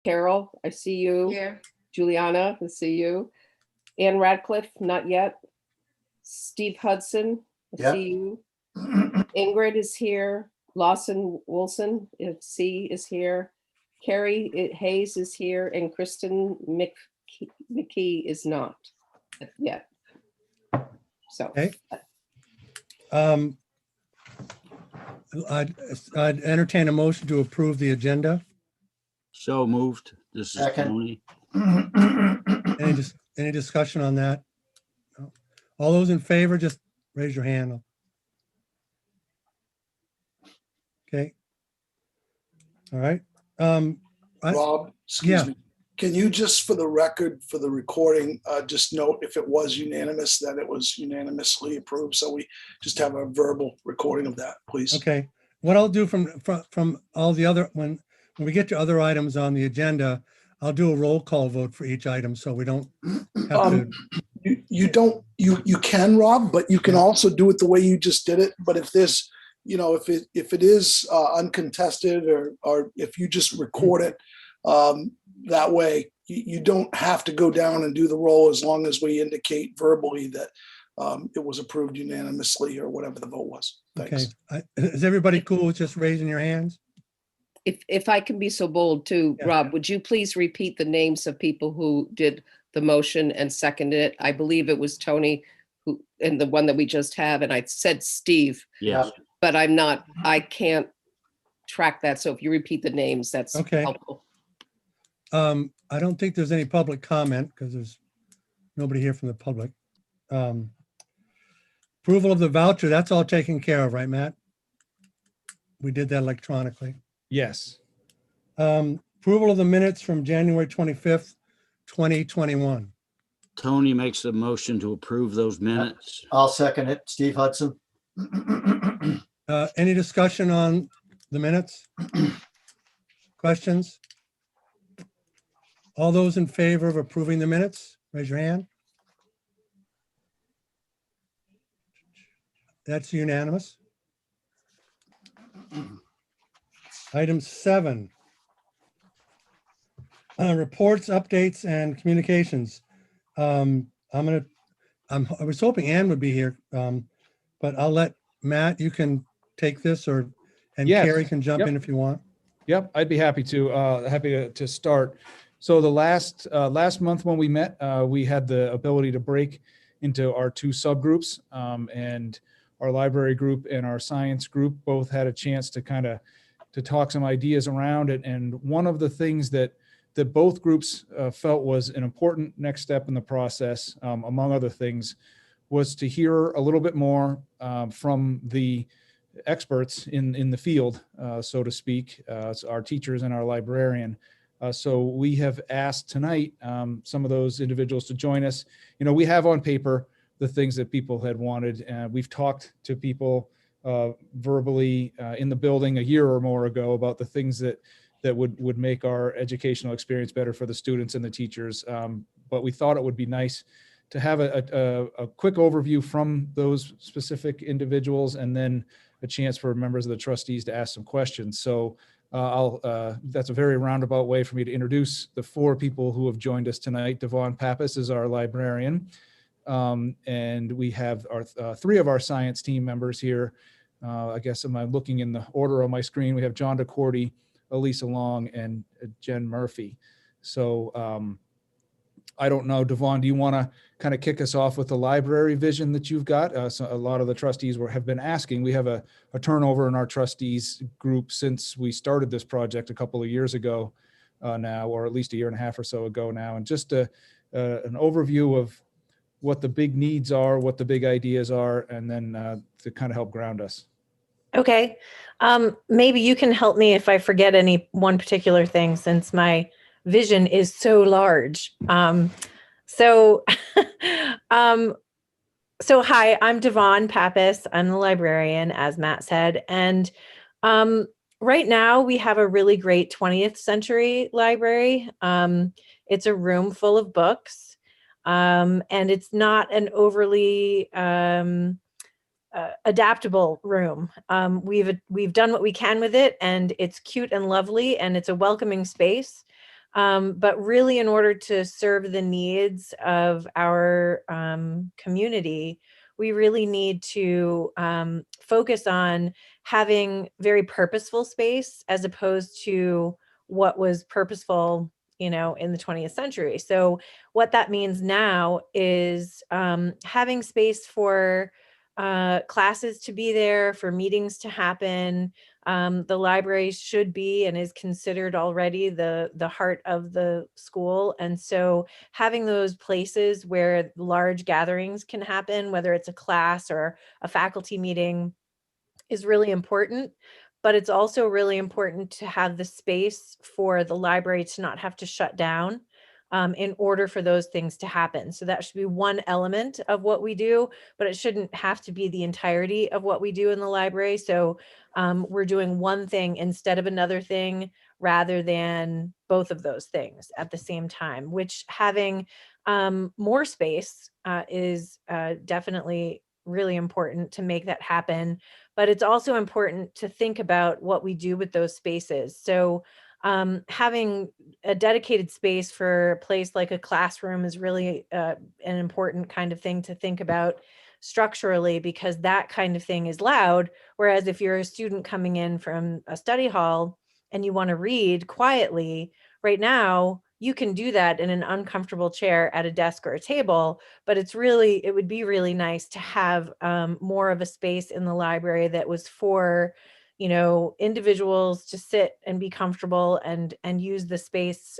Carol, I see you. Here. Juliana, I see you. Ann Radcliffe, not yet. Steve Hudson, I Yep. see you. Ingrid is here. Lawson Wilson, if C is here. Carrie Hayes is here, and Kristen McKee is not yet. So. Okay. I'd entertain a motion to approve the agenda. So moved. This is Second. Tony. Any discussion on that? No. All those in favor, just raise your hand. Okay. All right. Rob, excuse me. Can you just, for the record, for the recording, just note if it was unanimous, that it was unanimously approved? So we just have a verbal recording of that, please. Okay. What I'll do from all the other, when we get to other items on the agenda, I'll do a roll call vote for each item so we don't have to. You can, Rob, but you can also do it the way you just did it. But if there's, if it is uncontested, or if you just record it that way, you don't have to go down and do the roll, as long as we indicate verbally that it was approved unanimously or whatever the vote was. Thanks. Okay. Is everybody cool with just raising your hands? If I can be so bold too, Yeah. Rob, would you please repeat the names of people who did the motion and seconded it? I believe it was Tony who, and the one that we just have, and I said Steve, Yes. but I can't track that. So if you repeat the names, that's Okay. helpful. I don't think there's any public comment because there's nobody here from the public. Approval of the voucher, that's all taken care of, right, Matt? We did that electronically. Yes. Approval of the minutes from January 25th, 2021. Tony makes the motion to approve those minutes. I'll second it. Steve Hudson. Any discussion on the minutes? Questions? All those in favor of approving the minutes, raise your hand. That's unanimous. Item 7. Reports, updates, and communications. I was hoping Ann would be here, but I'll let Matt, you can take this, and Yes. Carrie can jump Yep. in if you want. Yep, I'd be happy to start. So the last month when we met, we had the ability to break into our 2 subgroups, and our library group and our science group both had a chance to to talk some ideas around it. And one of the things that both groups felt was an important next step in the process, among other things, was to hear a little bit more from the experts in the field, so to speak, our teachers and our librarian. So we have asked tonight some of those individuals to join us. We have on paper the things that people had wanted. We've talked to people verbally in the building a year or more ago about the things that would make our educational experience better for the students and the teachers. But we thought it would be nice to have a quick overview from those specific individuals, and then a chance for members of the trustees to ask some questions. So that's a very roundabout way for me to introduce the 4 people who have joined us tonight. Devon Pappas is our librarian. And we have our 3 of our science team members here. I guess am I looking in the order on my screen? We have John DeCourty, Elisa Long, and Jen Murphy. So I don't know, Devon, do you want to kind of kick us off with the library vision that you've got? So a lot of the trustees have been asking. We have a turnover in our trustees group since we started this project a couple of years ago now, or at least a year and a half or so ago now. And just an overview of what the big needs are, what the big ideas are, and then to kind of help ground us. Okay. Maybe you can help me if I forget any one particular thing, since my vision is so large. So hi, I'm Devon Pappas. I'm the librarian, as Matt said. And right now we have a really great 20th century library. It's a room full of books. And it's not an overly adaptable room. We've done what we can with it, and it's cute and lovely, and it's a welcoming space. But really, in order to serve the needs of our community, we really need to focus on having very purposeful space as opposed to what was purposeful, in the 20th century. So what that means now is having space for classes to be there, for meetings to happen. The library should be and is considered already the heart of the school. And so having those places where large gatherings can happen, whether it's a class or a faculty meeting, is really important. But it's also really important to have the space for the library to not have to shut down in order for those things to happen. So that should be one element of what we do, but it shouldn't have to be the entirety of what we do in the library. So we're doing one thing instead of another thing, rather than both of those things at the same time, which having more space is definitely really important to make that happen. But it's also important to think about what we do with those spaces. So having a dedicated space for a place like a classroom is really an important kind of thing to think about structurally, because that kind of thing is loud. Whereas if you're a student coming in from a study hall and you want to read quietly, right now, you can do that in an uncomfortable chair at a desk or a table, but it would be really nice to have more of a space in the library that was for, individuals to sit and be comfortable and use the space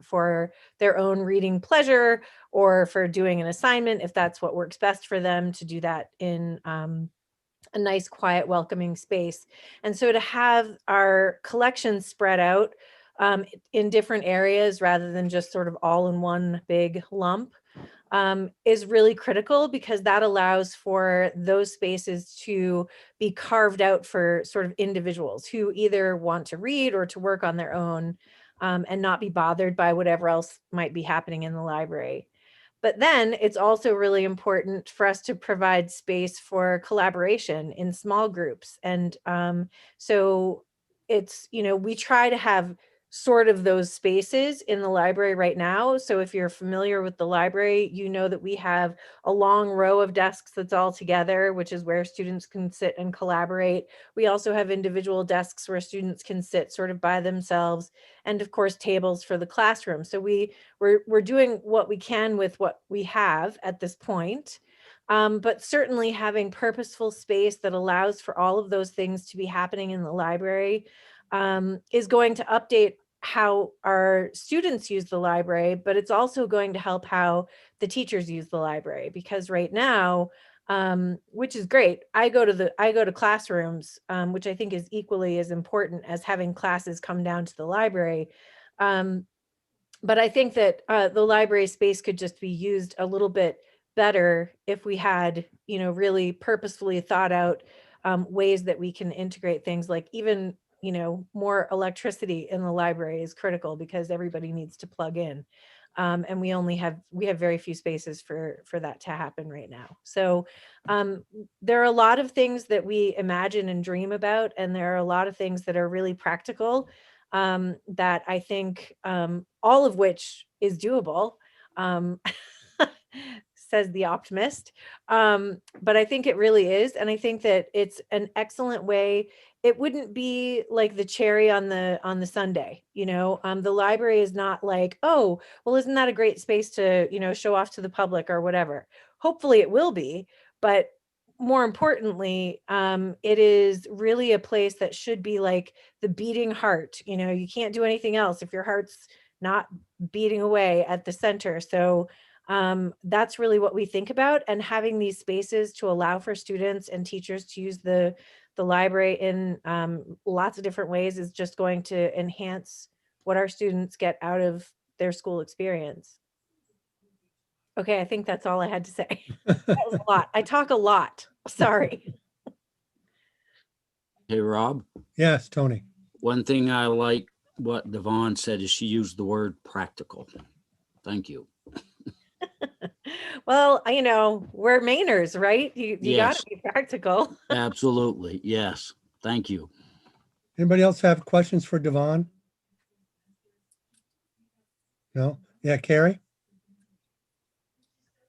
for their own reading pleasure, or for doing an assignment, if that's what works best for them, to do that in a nice, quiet, welcoming space. And so to have our collections spread out in different areas rather than just sort of all in one big lump is really critical, because that allows for those spaces to be carved out for sort of individuals who either want to read or to work on their own and not be bothered by whatever else might be happening in the library. But then it's also really important for us to provide space for collaboration in small groups. And so it's, we try to have sort of those spaces in the library right now. So if you're familiar with the library, you know that we have a long row of desks that's all together, which is where students can sit and collaborate. We also have individual desks where students can sit sort of by themselves, and of course tables for the classroom. So we're doing what we can with what we have at this point. But certainly having purposeful space that allows for all of those things to be happening in the library is going to update how our students use the library, but it's also going to help how the teachers use the library. Because right now, which is great, I go to classrooms, which I think is equally as important as having classes come down to the library. But I think that the library space could just be used a little bit better if we had, really purposefully thought out ways that we can integrate things, like even, more electricity in the library is critical, because everybody needs to plug in. And we have very few spaces for that to happen right now. So there are a lot of things that we imagine and dream about, and there are a lot of things that are really practical that I think all of which is doable, says the optimist. But I think it really is. And I think that it's an excellent way. It wouldn't be like the cherry on the sundae, the library is not like, oh, well, isn't that a great space to, show off to the public or whatever. Hopefully it will be, but more importantly, it is really a place that should be like the beating heart. You can't do anything else if your heart's not beating away at the center. So that's really what we think about. And having these spaces to allow for students and teachers to use the library in lots of different ways is just going to enhance what our students get out of their school experience. Okay, I think that's all I had to say. That was a lot. I talk a lot. Sorry. Hey, Rob, Yes, Tony. one thing I like what Devon said is she used the word practical. Thank you. Well, we're Mainers, right? You got Yes. to be practical. Absolutely. Yes. Thank you. Anybody else have questions for Devon? No? Yeah, Carrie?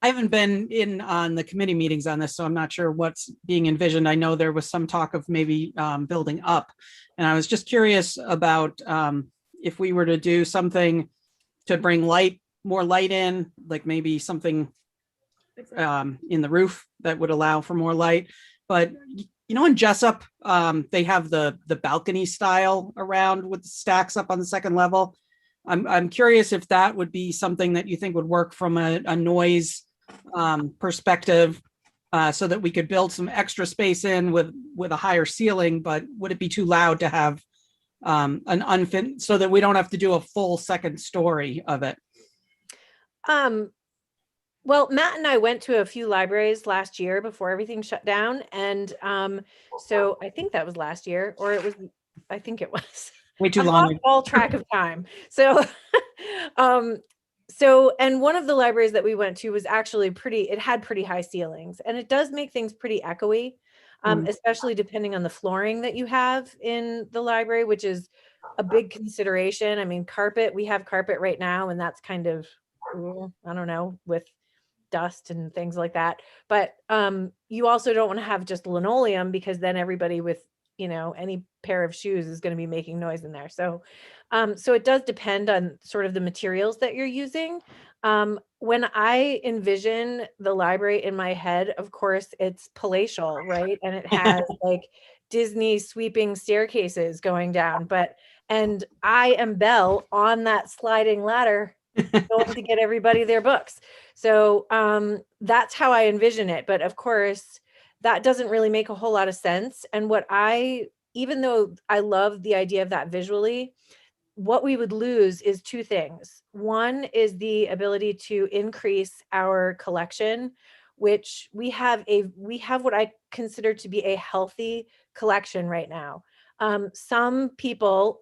I haven't been in on the committee meetings on this, so I'm not sure what's being envisioned. I know there was some talk of maybe building up. And I was just curious about if we were to do something to bring more light in, like maybe something in the roof that would allow for more light. But in Jessup, they have the balcony style around with the stacks up on the second level. I'm curious if that would be something that you think would work from a noise perspective, so that we could build some extra space in with a higher ceiling, but would it be too loud to have an unfit, so that we don't have to do a full second story of it? Well, Matt and I went to a few libraries last year before everything shut down. And so I think that was last year, or I think it was. Way too I've long. lost all track of time. So, and one of the libraries that we went to was actually it had pretty high ceilings, and it does make things pretty echoey, especially depending on the flooring that you have in the library, which is a big consideration. I mean, we have carpet right now, and that's kind of, I don't know, with dust and things like that. But you also don't want to have just linoleum, because then everybody with any pair of shoes is going to be making noise in there. So it does depend on sort of the materials that you're using. When I envision the library in my head, of course it's palatial, right? And it has like Disney sweeping staircases going down, and I am Belle on that sliding ladder going to get everybody their books. So that's how I envision it. But of course, that doesn't really make a whole lot of sense. And even though I love the idea of that visually, what we would lose is two things. One is the ability to increase our collection, which we have what I consider to be a healthy collection right now. Some people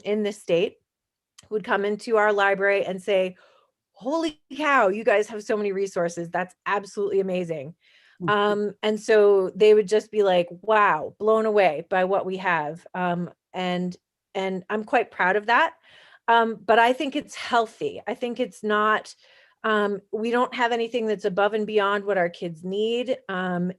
in this state would come into our library and say, holy cow, you guys have so many resources. That's absolutely amazing. And so they would just be like, wow, blown away by what we have. And I'm quite proud of that. But I think it's healthy. I think it's not, we don't have anything that's above and beyond what our kids need.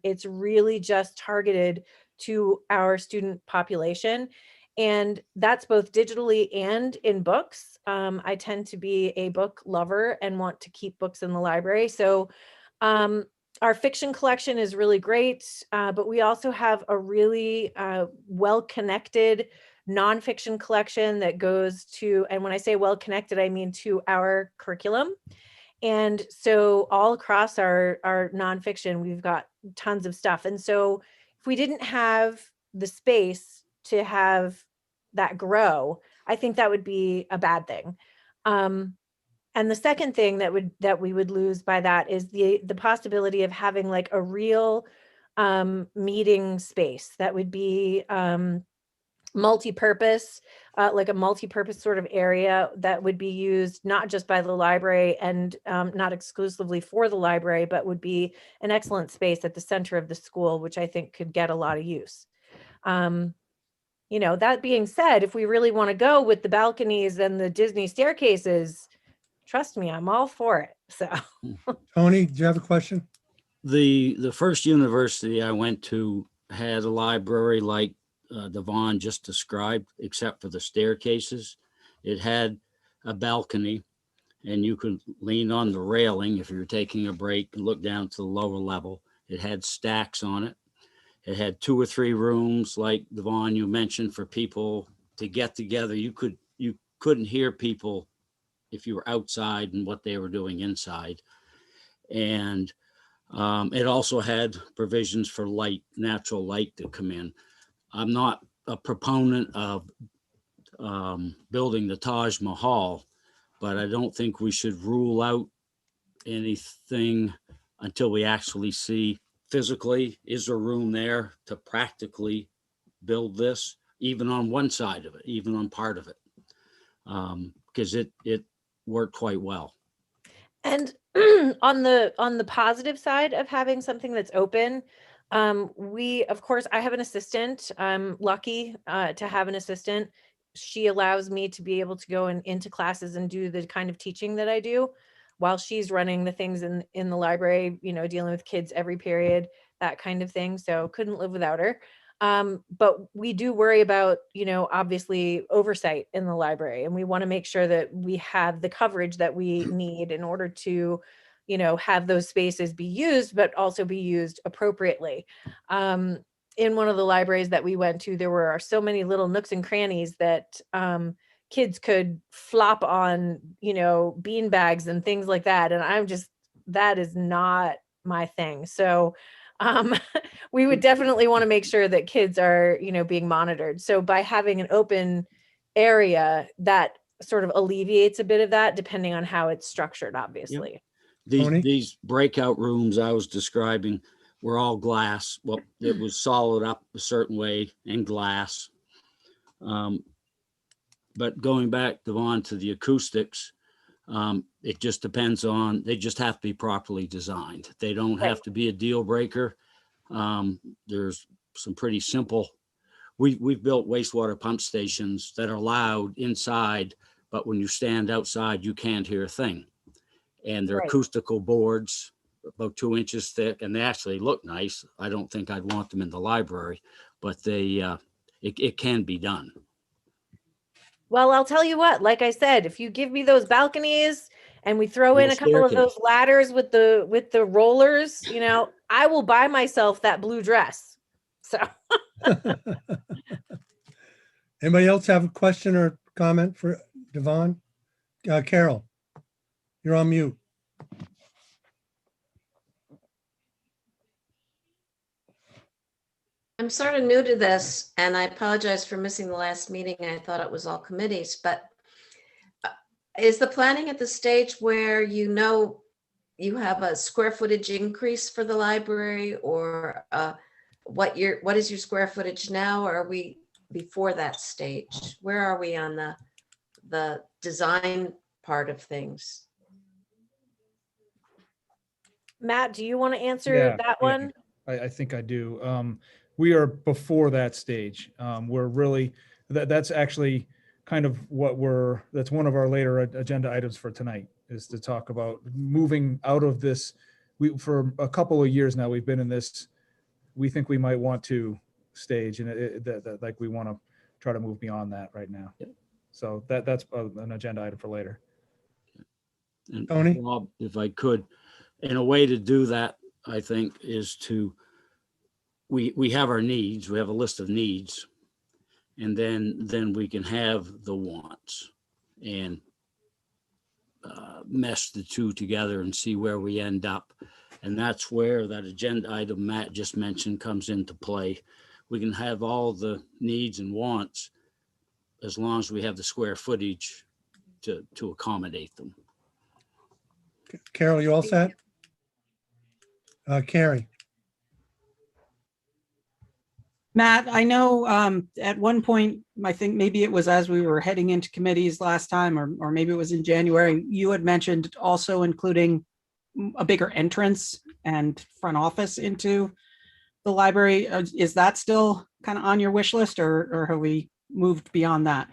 It's really just targeted to our student population. And that's both digitally and in books. I tend to be a book lover and want to keep books in the library. So our fiction collection is really great, but we also have a really well-connected nonfiction collection that goes to, and when I say well-connected, I mean to our curriculum. And so all across our nonfiction, we've got tons of stuff. And so if we didn't have the space to have that grow, I think that would be a bad thing. And the second thing that we would lose by that is the possibility of having like a real meeting space that would be multi-purpose, like a multi-purpose sort of area that would be used not just by the library and not exclusively for the library, but would be an excellent space at the center of the school, which I think could get a lot of use. That being said, if we really want to go with the balconies and the Disney staircases, trust me, I'm all for it. So, Tony, do you have a question? The first university I went to had a library like Devon just described, except for the staircases. It had a balcony, and you could lean on the railing if you were taking a break and look down to the lower level. It had stacks on it. It had 2 or 3 rooms, like Devon, you mentioned, for people to get together. You couldn't hear people if you were outside and what they were doing inside. And it also had provisions for light, natural light to come in. I'm not a proponent of building the Taj Mahal, but I don't think we should rule out anything until we actually see physically, is there room there to practically build this, even on one side of it, even on part of it, because it worked quite well. and on the positive side of having something that's open, of course, I have an assistant. I'm lucky to have an assistant she allows me to be able to go into classes and do the kind of teaching that I do while she's running the things in the library, you know, dealing with kids every period, that kind of thing. So couldn't live without her. But we do worry about, you know, obviously oversight in the library, and we want to make sure that we have the coverage that we need in order to, you know, have those spaces be used, but also be used appropriately. In one of the libraries that we went to, there were so many little nooks and crannies that kids could flop on, you know, bean bags and things like that. And I'm just, that is not my thing. So we would definitely want to make sure that kids are, you know, being monitored. So by having an open area, that sort of alleviates a bit of that, depending on how it's structured, obviously. Tony? These breakout rooms I was describing were all glass. Well, it was solid up a certain way and glass. But going back, Devon, to the acoustics, it just depends on, they just have to be properly designed. They don't have to be a deal breaker. There's some pretty simple, we've built wastewater pump stations that are loud inside, but when you stand outside, you can't hear a thing. And they're acoustical boards, about 2 inches thick, and they actually look nice. I don't think I'd want them in the library, but they, it can be done. Well, I'll tell you what, like I said, if you give me those balconies and we throw in And a a couple of staircase. those ladders with the rollers, you know, I will buy myself that blue dress. So Anybody else have a question or comment for Devon? Carol, you're on mute. I'm sort of new to this, and I apologize for missing the last meeting. I thought it was all committees, but is the planning at the stage where you know you have a square footage increase for the library, or what is your square footage now? Or are we before that stage? Where are we on the design part of things? Matt, do you want to answer Yeah, that yeah. one? I think I do. We are before that stage. We're really, that's actually kind of that's one of our later agenda items for tonight, is to talk about moving out of this. For a couple of years now, we've been in this, we think we might want to stage, and like we want to try to move beyond that right now. So that's an agenda item for later. And Tony? Rob, if I could, and a way to do that, I think, is to, we have our needs, we have a list of needs, and then we can have the wants and mesh the two together and see where we end up. And that's where that agenda item Matt just mentioned comes into play. We can have all the needs and wants as long as we have the square footage to accommodate them. Carol, you all set? Carrie? Matt, I know at one point, I think maybe it was as we were heading into committees last time, or maybe it was in January, you had mentioned also including a bigger entrance and front office into the library. Is that still kind of on your wish list, or have we moved beyond that?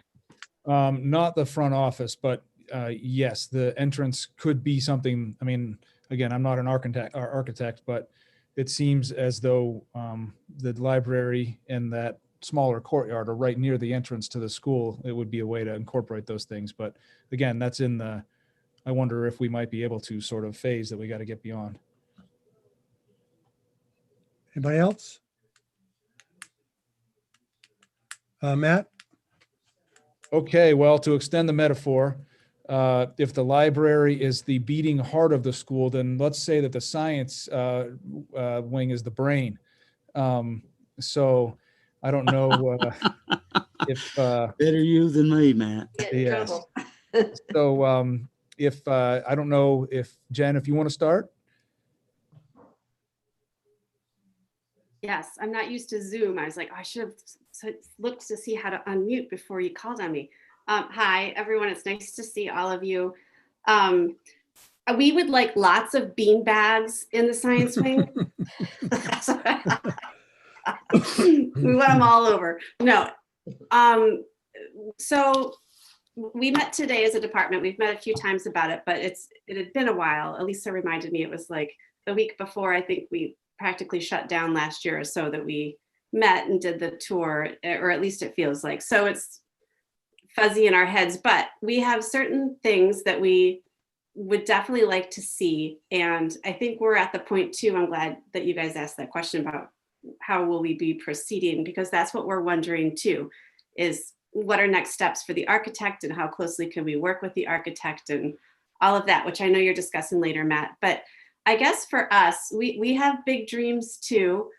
Not the front office, but yes, the entrance could be something. I mean, again, I'm not an architect, but it seems as though the library and that smaller courtyard are right near the entrance to the school. It would be a way to incorporate those things. But again, that's in the, I wonder if we might be able to sort of phase that we got to get beyond. Anybody else? Matt? Okay, well, to extend the metaphor, if the library is the beating heart of the school, then let's say that the science wing is the brain. So I don't know if Better you than me, Matt. Get in Yes. trouble. so. If I don't know if Jen, if you want to start. Yes, I'm not used to Zoom. I was like, I should have looked to see how to unmute before you called on me. Hi, everyone. It's nice to see all of you. We would like lots of bean bags in the science wing. We want them all over. No, so we met today as a department. We've met a few times about it, but it had been a while. Elisa reminded me it was like the week before, I think we practically shut down last year or so, that we met and did the tour, or at least it feels like. So it's fuzzy in our heads, but we have certain things that we would definitely like to see. And I think we're at the point too, I'm glad that you guys asked that question about how will we be proceeding, because that's what we're wondering too, is what are next steps for the architect and how closely can we work with the architect and all of that, which I know you're discussing later, Matt. But I guess for us, we have big dreams too.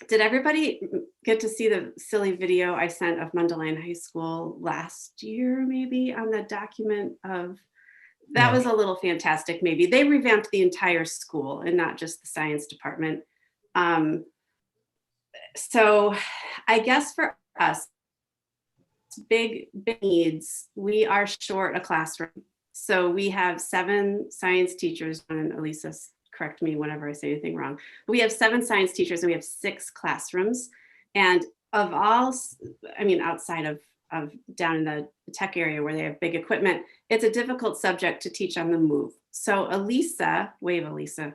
Did everybody get to see the silly video I sent of Mundelein High School last year, maybe, on the document of, that No. was a little fantastic, maybe. They revamped the entire school and not just the science department. So I guess for us, big needs, we are short a classroom. So we have 7 science teachers, and Elisa, correct me whenever I say anything wrong. We have 7 science teachers and we have 6 classrooms. And of all, I mean, outside of down in the tech area where they have big equipment, it's a difficult subject to teach on the move. So Elisa, wave Elisa.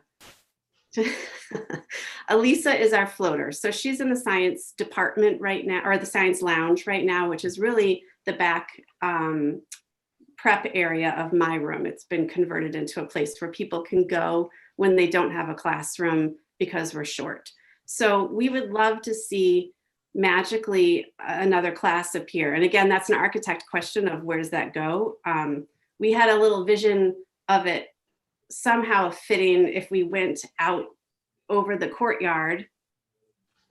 Elisa is our floater. So she's in the science department right now, or the science lounge right now, which is really the back prep area of my room. It's been converted into a place where people can go when they don't have a classroom because we're short. So we would love to see magically another class appear. And again, that's an architect question of where does that go? We had a little vision of it somehow fitting if we went out over the courtyard.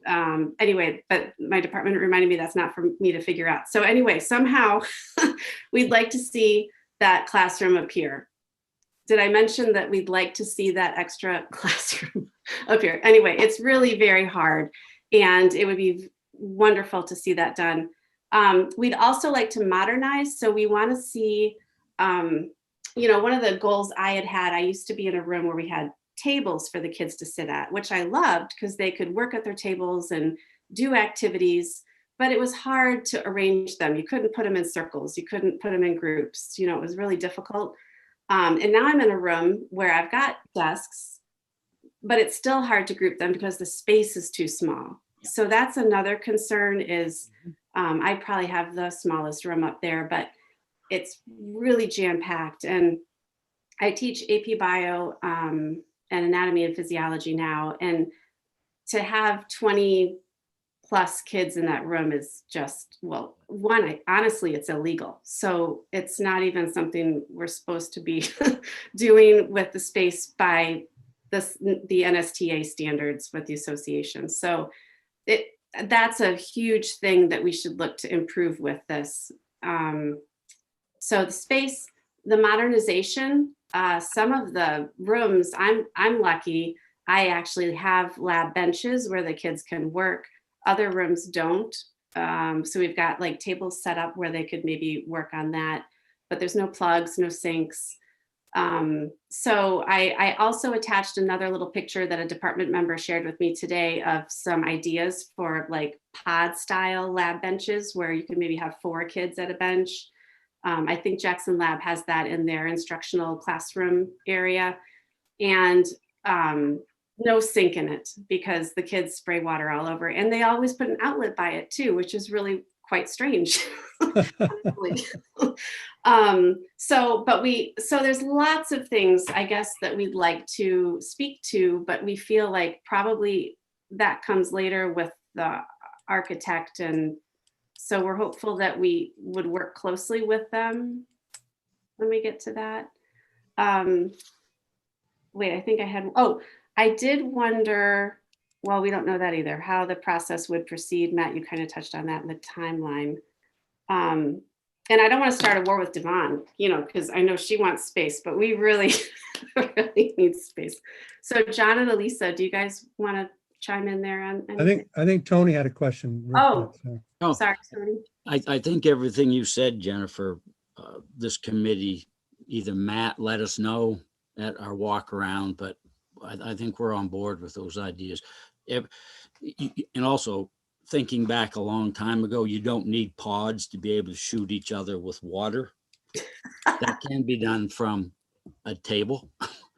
Anyway, but my department reminded me that's not for me to figure out. So anyway, somehow we'd like to see that classroom appear. Did I mention that we'd like to see that extra classroom appear? Anyway, it's really very hard and it would be wonderful to see that done. We'd also like to modernize. So we want to see, you know, one of the goals I had, I used to be in a room where we had tables for the kids to sit at, which I loved because they could work at their tables and do activities, but it was hard to arrange them. You couldn't put them in circles. You couldn't put them in groups. You know, it was really difficult. And now I'm in a room where I've got desks, but it's still hard to group them because the space is too small. So that's another concern is I probably have the smallest room up there, but it's really jam-packed. And I teach AP Bio and Anatomy and Physiology now. And to have 20 plus kids in that room is just, well, one, honestly, it's illegal. So it's not even something we're supposed to be doing with the space by the NSTA standards with the association. So that's a huge thing that we should look to improve with this. So the space, the modernization, some of the rooms, I'm lucky, I actually have lab benches where the kids can work. Other rooms don't. So we've got like tables set up where they could maybe work on that, but there's no plugs, no sinks. So I also attached another little picture that a department member shared with me today of some ideas for like pod style lab benches where you could maybe have 4 kids at a bench. I think Jackson Lab has that in their instructional classroom area, and no sink in it because the kids spray water all over, and they always put an outlet by it too, which is really quite strange. So there's lots of things, I guess, that we'd like to speak to, but we feel like probably that comes later with the architect. And so we're hopeful that we would work closely with them when we get to that. Wait, I think I had, I did wonder, well, we don't know that either, how the process would proceed. Matt, you kind of touched on that in the timeline. And I don't want to start a war with Devon, you know, because I know she wants space, but we really, really need space. So John and Elisa, do you guys want to chime in there on anything? I think Tony had a question. Oh. So. Oh, Sorry, Tony. I think everything you said, Jennifer, this committee, either Matt let us know at our walk around, but I think we're on board with those ideas. And also thinking back a long time ago, you don't need pods to be able to shoot each other with water. That can be done from a table,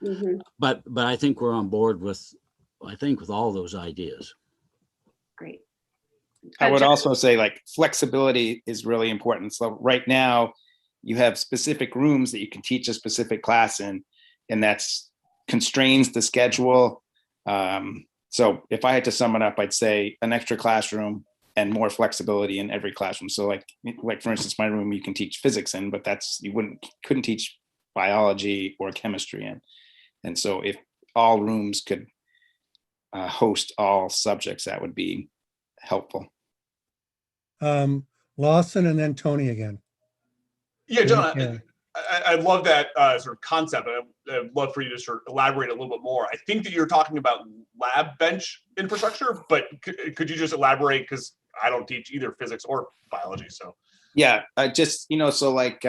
Mhm. but I think we're on board with, with all those ideas. Great. I would John- also say like flexibility is really important. So right now you have specific rooms that you can teach a specific class in, and that's constrains the schedule. So if I had to sum it up, I'd say an extra classroom and more flexibility in every classroom. So like for instance, my room you can teach physics in, but couldn't teach biology or chemistry in. And so if all rooms could host all subjects, that would be helpful. Lawson and then Tony again. Yeah, John, Yeah. I love that sort of concept. I'd love for you to sort of elaborate a little bit more. I think that you're talking about lab bench infrastructure, but could you just elaborate? Because I don't teach either physics or biology. So yeah, just, so like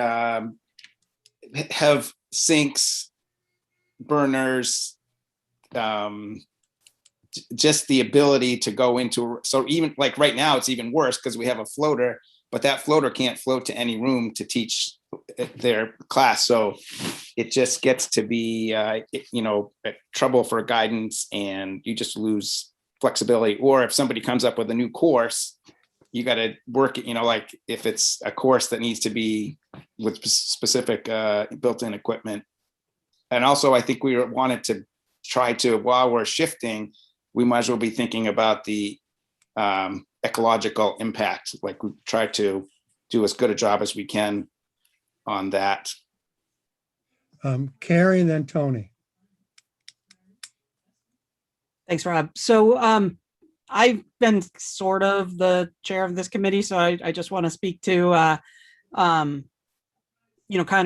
have sinks, burners, just the ability to go into, so even like right now it's even worse because we have a floater, but that floater can't float to any room to teach their class. So it just gets to be, trouble for guidance, and you just lose flexibility. Or if somebody comes up with a new course, you got to work it, like if it's a course that needs to be with specific built-in equipment. And also I think we wanted to try to, while we're shifting, we might as well be thinking about the ecological impact. Like we try to do as good a job as we can on that. Carrie and then Tony. Thanks, Rob. So I've been sort of the chair of this committee, so I just want to speak to kind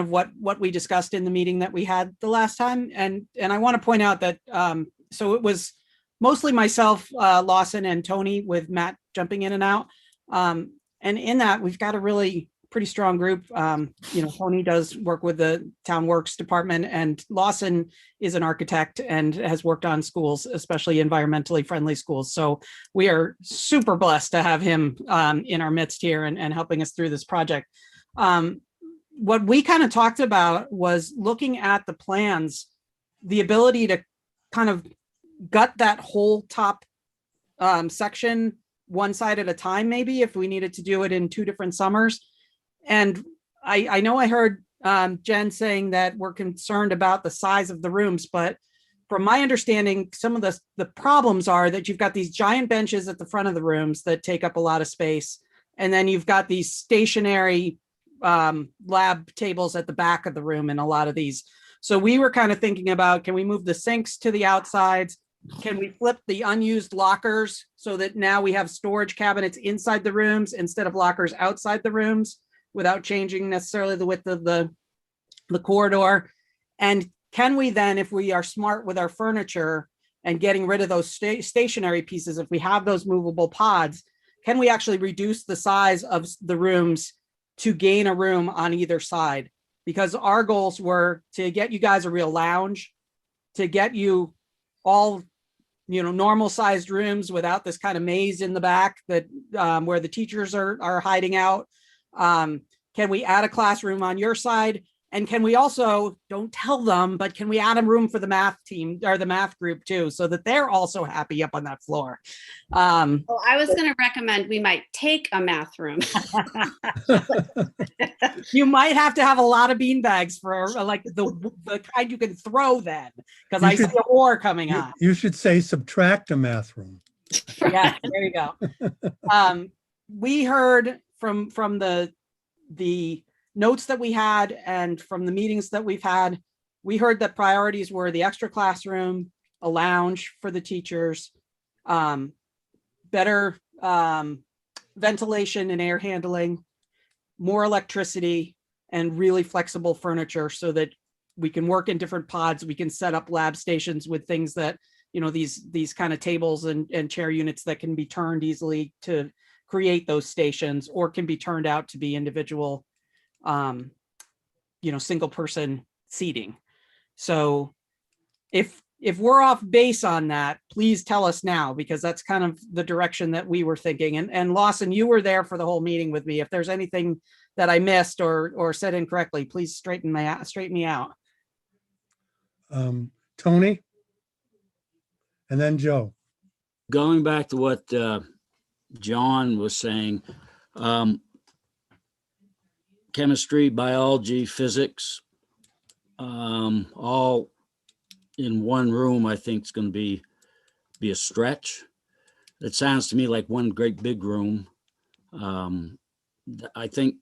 of what we discussed in the meeting that we had the last time. And I want to point out that so it was mostly myself, Lawson, and Tony, with Matt jumping in and out. And in that, we've got a really pretty strong group. Tony does work with the Town Works department, and Lawson is an architect and has worked on schools, especially environmentally friendly schools. So we are super blessed to have him in our midst here and helping us through this project. What we kind of talked about was looking at the plans, the ability to kind of gut that whole top section one side at a time, maybe if we needed to do it in 2 different summers. And I know I heard Jen saying that we're concerned about the size of the rooms, but from my understanding, some of the problems are that you've got these giant benches at the front of the rooms that take up a lot of space. And then you've got these stationary lab tables at the back of the room in a lot of these. So we were kind of thinking about, can we move the sinks to the outsides? Can we flip the unused lockers so that now we have storage cabinets inside the rooms instead of lockers outside the rooms without changing necessarily the width of the corridor? And can we then, if we are smart with our furniture and getting rid of those stationary pieces, if we have those movable pods, can we actually reduce the size of the rooms to gain a room on either side? Because our goals were to get you guys a real lounge, to get you all normal sized rooms without this kind of maze in the back that where the teachers are hiding out. Can we add a classroom on your side? And can we also, don't tell them, but can we add a room for the math team or the math group too, so that they're also happy up on that floor? Well, I was going to recommend we might take a math room. You might have to have a lot of bean bags for like the kind you can throw then, because I see a war coming on. You should say subtract a math room. Yeah, there you go. We heard from the notes that we had and from the meetings that we've had, we heard that priorities were the extra classroom, a lounge for the teachers, better ventilation and air handling, more electricity, and really flexible furniture so that we can work in different pods. We can set up lab stations with things that, these kind of tables and chair units that can be turned easily to create those stations, or can be turned out to be individual single person seating. So if if we're off base on that, please tell us now, because that's kind of the direction that we were thinking. And Lawson, you were there for the whole meeting with me. If there's anything that I missed or said incorrectly, please straighten me out. Tony? And then Joe. Going back to what John was saying, chemistry, biology, physics, all in one room, I think is going to be a stretch. It sounds to me like one great big room. I think,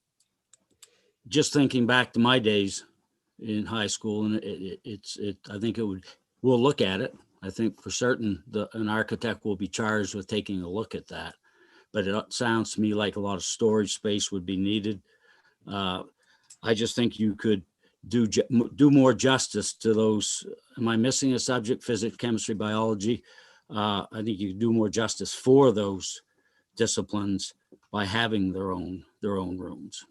just thinking back to my days in high school, and I think we'll look at it. I think for certain an architect will be charged with taking a look at that. But it sounds to me like a lot of storage space would be needed. I just think you could do more justice to those. Am I missing a subject? Physics, chemistry, biology. I think you could do more justice for those disciplines by having their own rooms.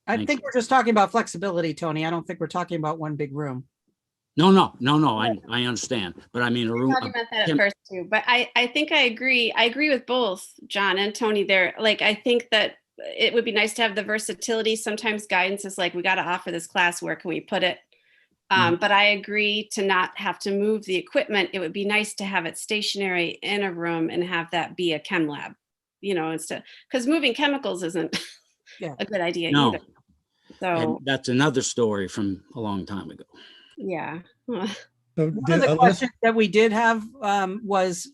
I Thank think you. we're just talking about flexibility, Tony. I don't think we're talking about one big room. No. I understand, but I mean a room. Thought you meant that at first too, but I think I agree. I agree with both John and Tony there. Like, I think that it would be nice to have the versatility. Sometimes guidance is like, we got to offer this class. Where can we put it? But I agree to not have to move the equipment. It would be nice to have it stationary in a room and have that be a chem lab, instead, because moving chemicals isn't a good idea either. So And that's another story from a long time ago. yeah. So One of the questions that we did have was,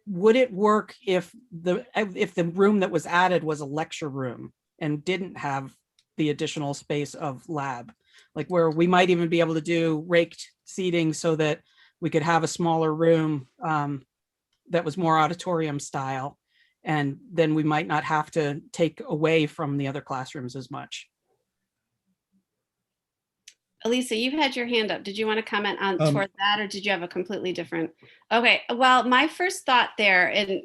would it work if the room that was added was a lecture room and didn't have the additional space of lab, like where we might even be able to do raked seating so that we could have a smaller room that was more auditorium style, and then we might not have to take away from the other classrooms as much. Elisa, you had your hand up. Did you want to comment on toward that, or did you have a completely different? Okay, well, my first thought there, and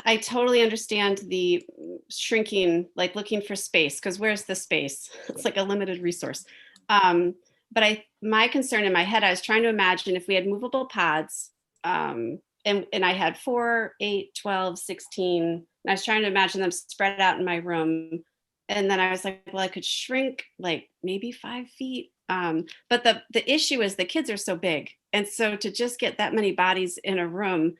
I totally understand the shrinking, like looking for space, because where's the space? It's like a limited resource. But my concern in my head, I was trying to imagine if we had movable pods, and I had 4, 8, 12, 16, and I was trying to imagine them spread out in my room. And then I was like, well, I could shrink like maybe 5 feet. But the issue is the kids are so big. And so to just get that many bodies in a room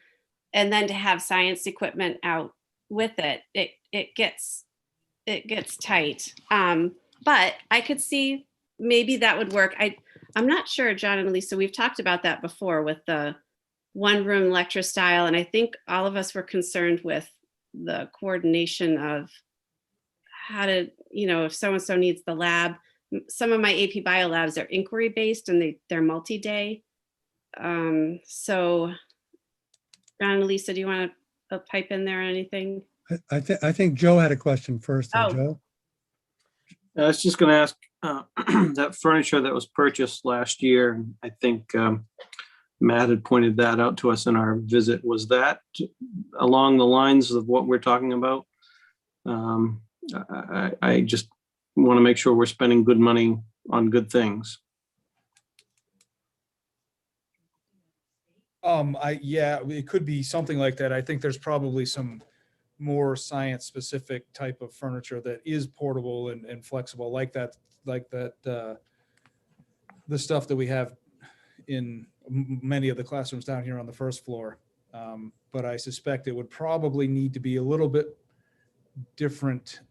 and then to have science equipment out with it, it gets tight. But I could see maybe that would work. I'm not sure, John and Lisa, we've talked about that before with the one room lecture style. And I think all of us were concerned with the coordination of how to, if so-and-so needs the lab. Some of my AP Bio labs are inquiry based and they're multi-day. So John and Lisa, do you want to pipe in there or anything? I think Joe had a question first. Oh. Joe? I was just going to ask that furniture that was purchased last year, I think Matt had pointed that out to us in our visit. Was that along the lines of what we're talking about? I just want to make sure we're spending good money on good things. Yeah, it could be something like that. I think there's probably some more science specific type of furniture that is portable and flexible like that, the stuff that we have in many of the classrooms down here on the first floor. But I suspect it would probably need to be a little bit different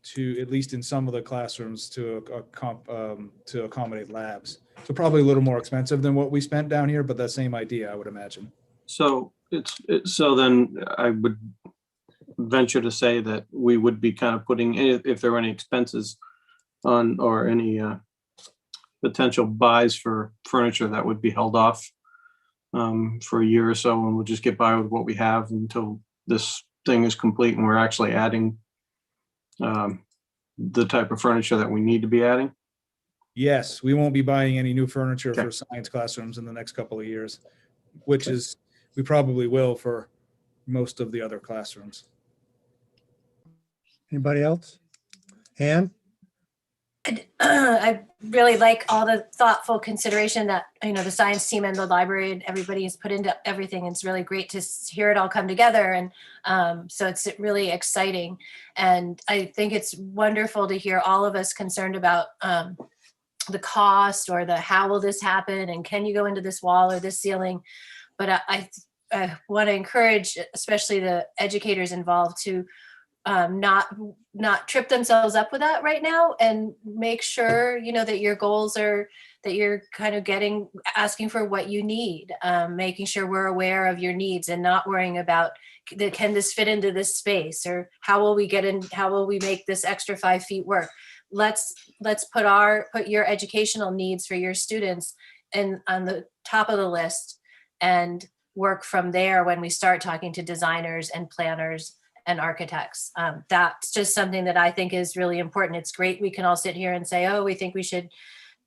to, at least in some of the classrooms, to accommodate labs. So probably a little more expensive than what we spent down here, but that same idea, I would imagine. So so then I would venture to say that we would be kind of putting, if there were any expenses on or any potential buys for furniture, that would be held off for a year or so, and we'll just get by with what we have until this thing is complete and we're actually adding the type of furniture that we need to be adding. Yes, we won't be buying any new furniture for science classrooms in the next couple of years, which is, we probably will for most of the other classrooms. Anybody else? Ann? I really like all the thoughtful consideration that, the science team and the library and everybody has put into everything. It's really great to hear it all come together. And so it's really exciting. And I think it's wonderful to hear all of us concerned about the cost or the how will this happen and can you go into this wall or this ceiling. But I want to encourage, especially the educators involved, to not trip themselves up with that right now, and make sure that your goals are that you're kind of asking for what you need, making sure we're aware of your needs and not worrying about can this fit into this space, or how will we make this extra 5 feet work. Let's put your educational needs for your students on the top of the list and work from there when we start talking to designers and planners and architects. That's just something that I think is really important. It's great we can all sit here and say, oh, we think we should,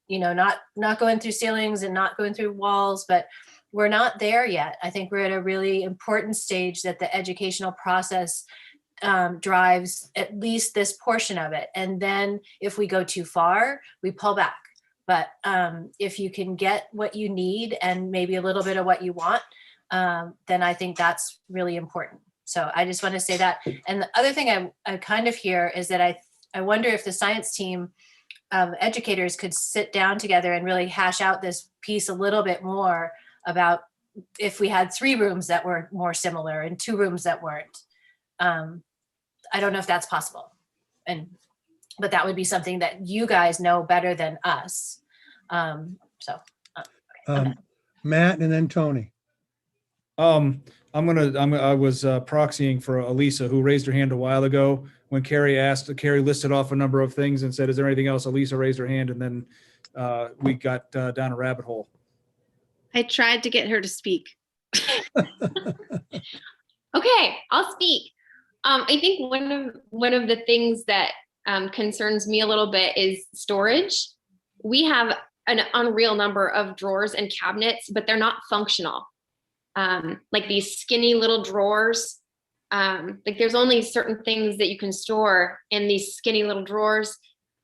not going through ceilings and not going through walls, but we're not there yet. I think we're at a really important stage that the educational process drives at least this portion of it. And then if we go too far, we pull back. But if you can get what you need and maybe a little bit of what you want, then I think that's really important. So I just want to say that. And the other thing I kind of hear is that I wonder if the science team educators could sit down together and really hash out this piece a little bit more about if we had 3 rooms that were more similar and 2 rooms that weren't. I don't know if that's possible. But that would be something that you guys know better than us. Matt and then Tony. I was proxying for Elisa, who raised her hand a while ago when Carrie listed off a number of things and said, is there anything else? Elisa raised her hand, and then we got down a rabbit hole. I tried to get her to speak. Okay, I'll speak. I think one of the things that concerns me a little bit is storage. We have an unreal number of drawers and cabinets, but they're not functional. Like these skinny little drawers. Like there's only certain things that you can store in these skinny little drawers.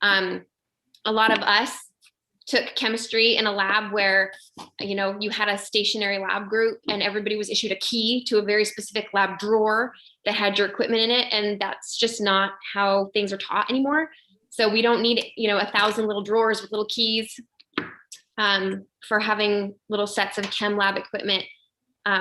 A lot of us took chemistry in a lab where, you had a stationary lab group and everybody was issued a key to a very specific lab drawer that had your equipment in it. And that's just not how things are taught anymore. So we don't need, 1,000 little drawers with little keys for having little sets of chem lab equipment.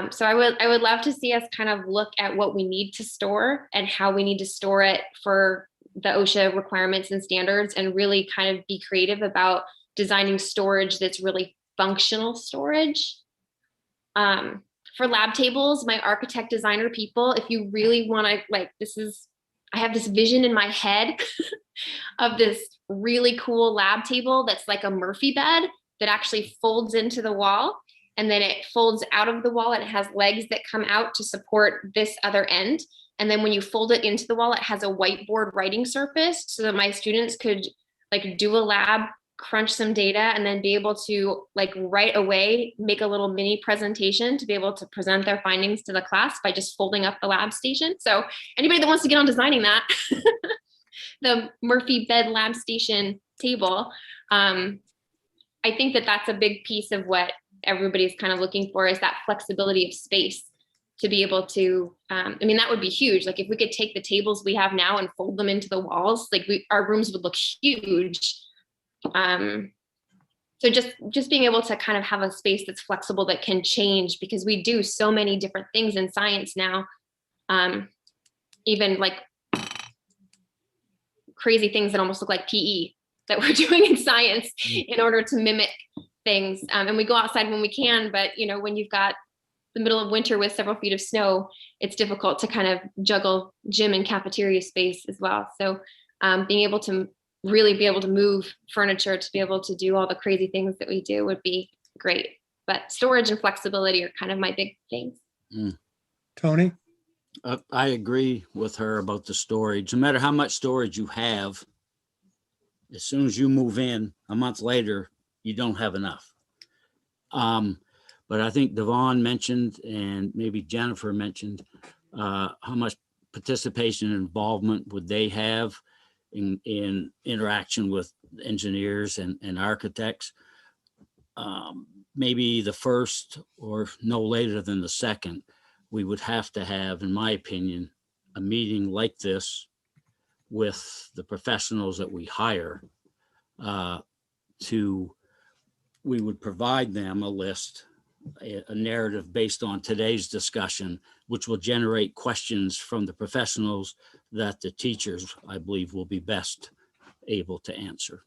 So I would love to see us kind of look at what we need to store and how we need to store it for the OSHA requirements and standards, and really kind of be creative about designing storage that's really functional storage. For lab tables, my architect designer people, if you really want to, I have this vision in my head of this really cool lab table that's like a Murphy bed that actually folds into the wall. And then it folds out of the wall and it has legs that come out to support this other end. And then when you fold it into the wall, it has a whiteboard writing surface so that my students could do a lab, crunch some data, and then be able to right away make a little mini presentation to be able to present their findings to the class by just folding up the lab station. So anybody that wants to get on designing that, the Murphy bed lab station table, I think that that's a big piece of what everybody's kind of looking for, is that flexibility of space to be able to, that would be huge. Like if we could take the tables we have now and fold them into the walls, our rooms would look huge. So just being able to kind of have a space that's flexible, that can change, because we do so many different things in science now. Even crazy things that almost look like PE that we're doing in science in order to mimic things. And we go outside when we can, but when you've got the middle of winter with several feet of snow, it's difficult to kind of juggle gym and cafeteria space as well. So being able to really be able to move furniture to be able to do all the crazy things that we do would be great. But storage and flexibility are kind of my big things. Tony? I agree with her about the storage. No matter how much storage you have, as soon as you move in a month later, you don't have enough. But I think Devon mentioned, and maybe Jennifer mentioned, how much participation and involvement would they have in interaction with engineers and architects. Maybe the first or no later than the second, we would have to have, in my opinion, a meeting like this with the professionals that we hire we would provide them a list, a narrative based on today's discussion, which will generate questions from the professionals that the teachers, I believe, will be best able to answer.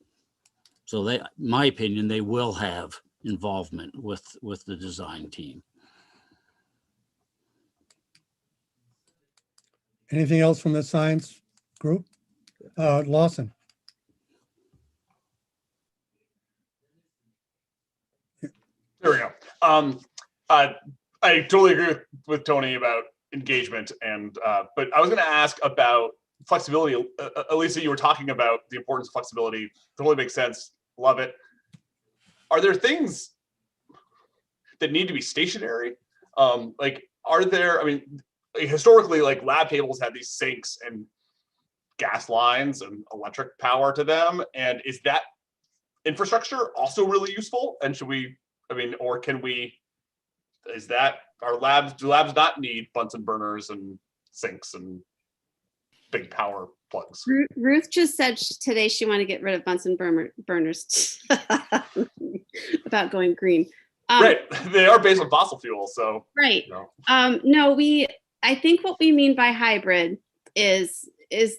So they, my opinion, they will have involvement with the design team. Anything else from the science group? Lawson? There we go. I totally agree with Tony about engagement, and but I was going to ask about flexibility. Elisa, you were talking about the importance of flexibility. Totally makes sense. Love it. Are there things that need to be stationary? Like, are there? I mean, historically, like lab tables had these sinks and gas lines and electric power to them, and is that infrastructure also really useful? And should we? I mean, or can we, is that, do labs not need Bunsen burners and sinks and big power plugs? Ruth just said today she wanted to get rid of Bunsen burners about going green. Right, they are based on fossil fuels, so. Right. You know. No, I think what we mean by hybrid is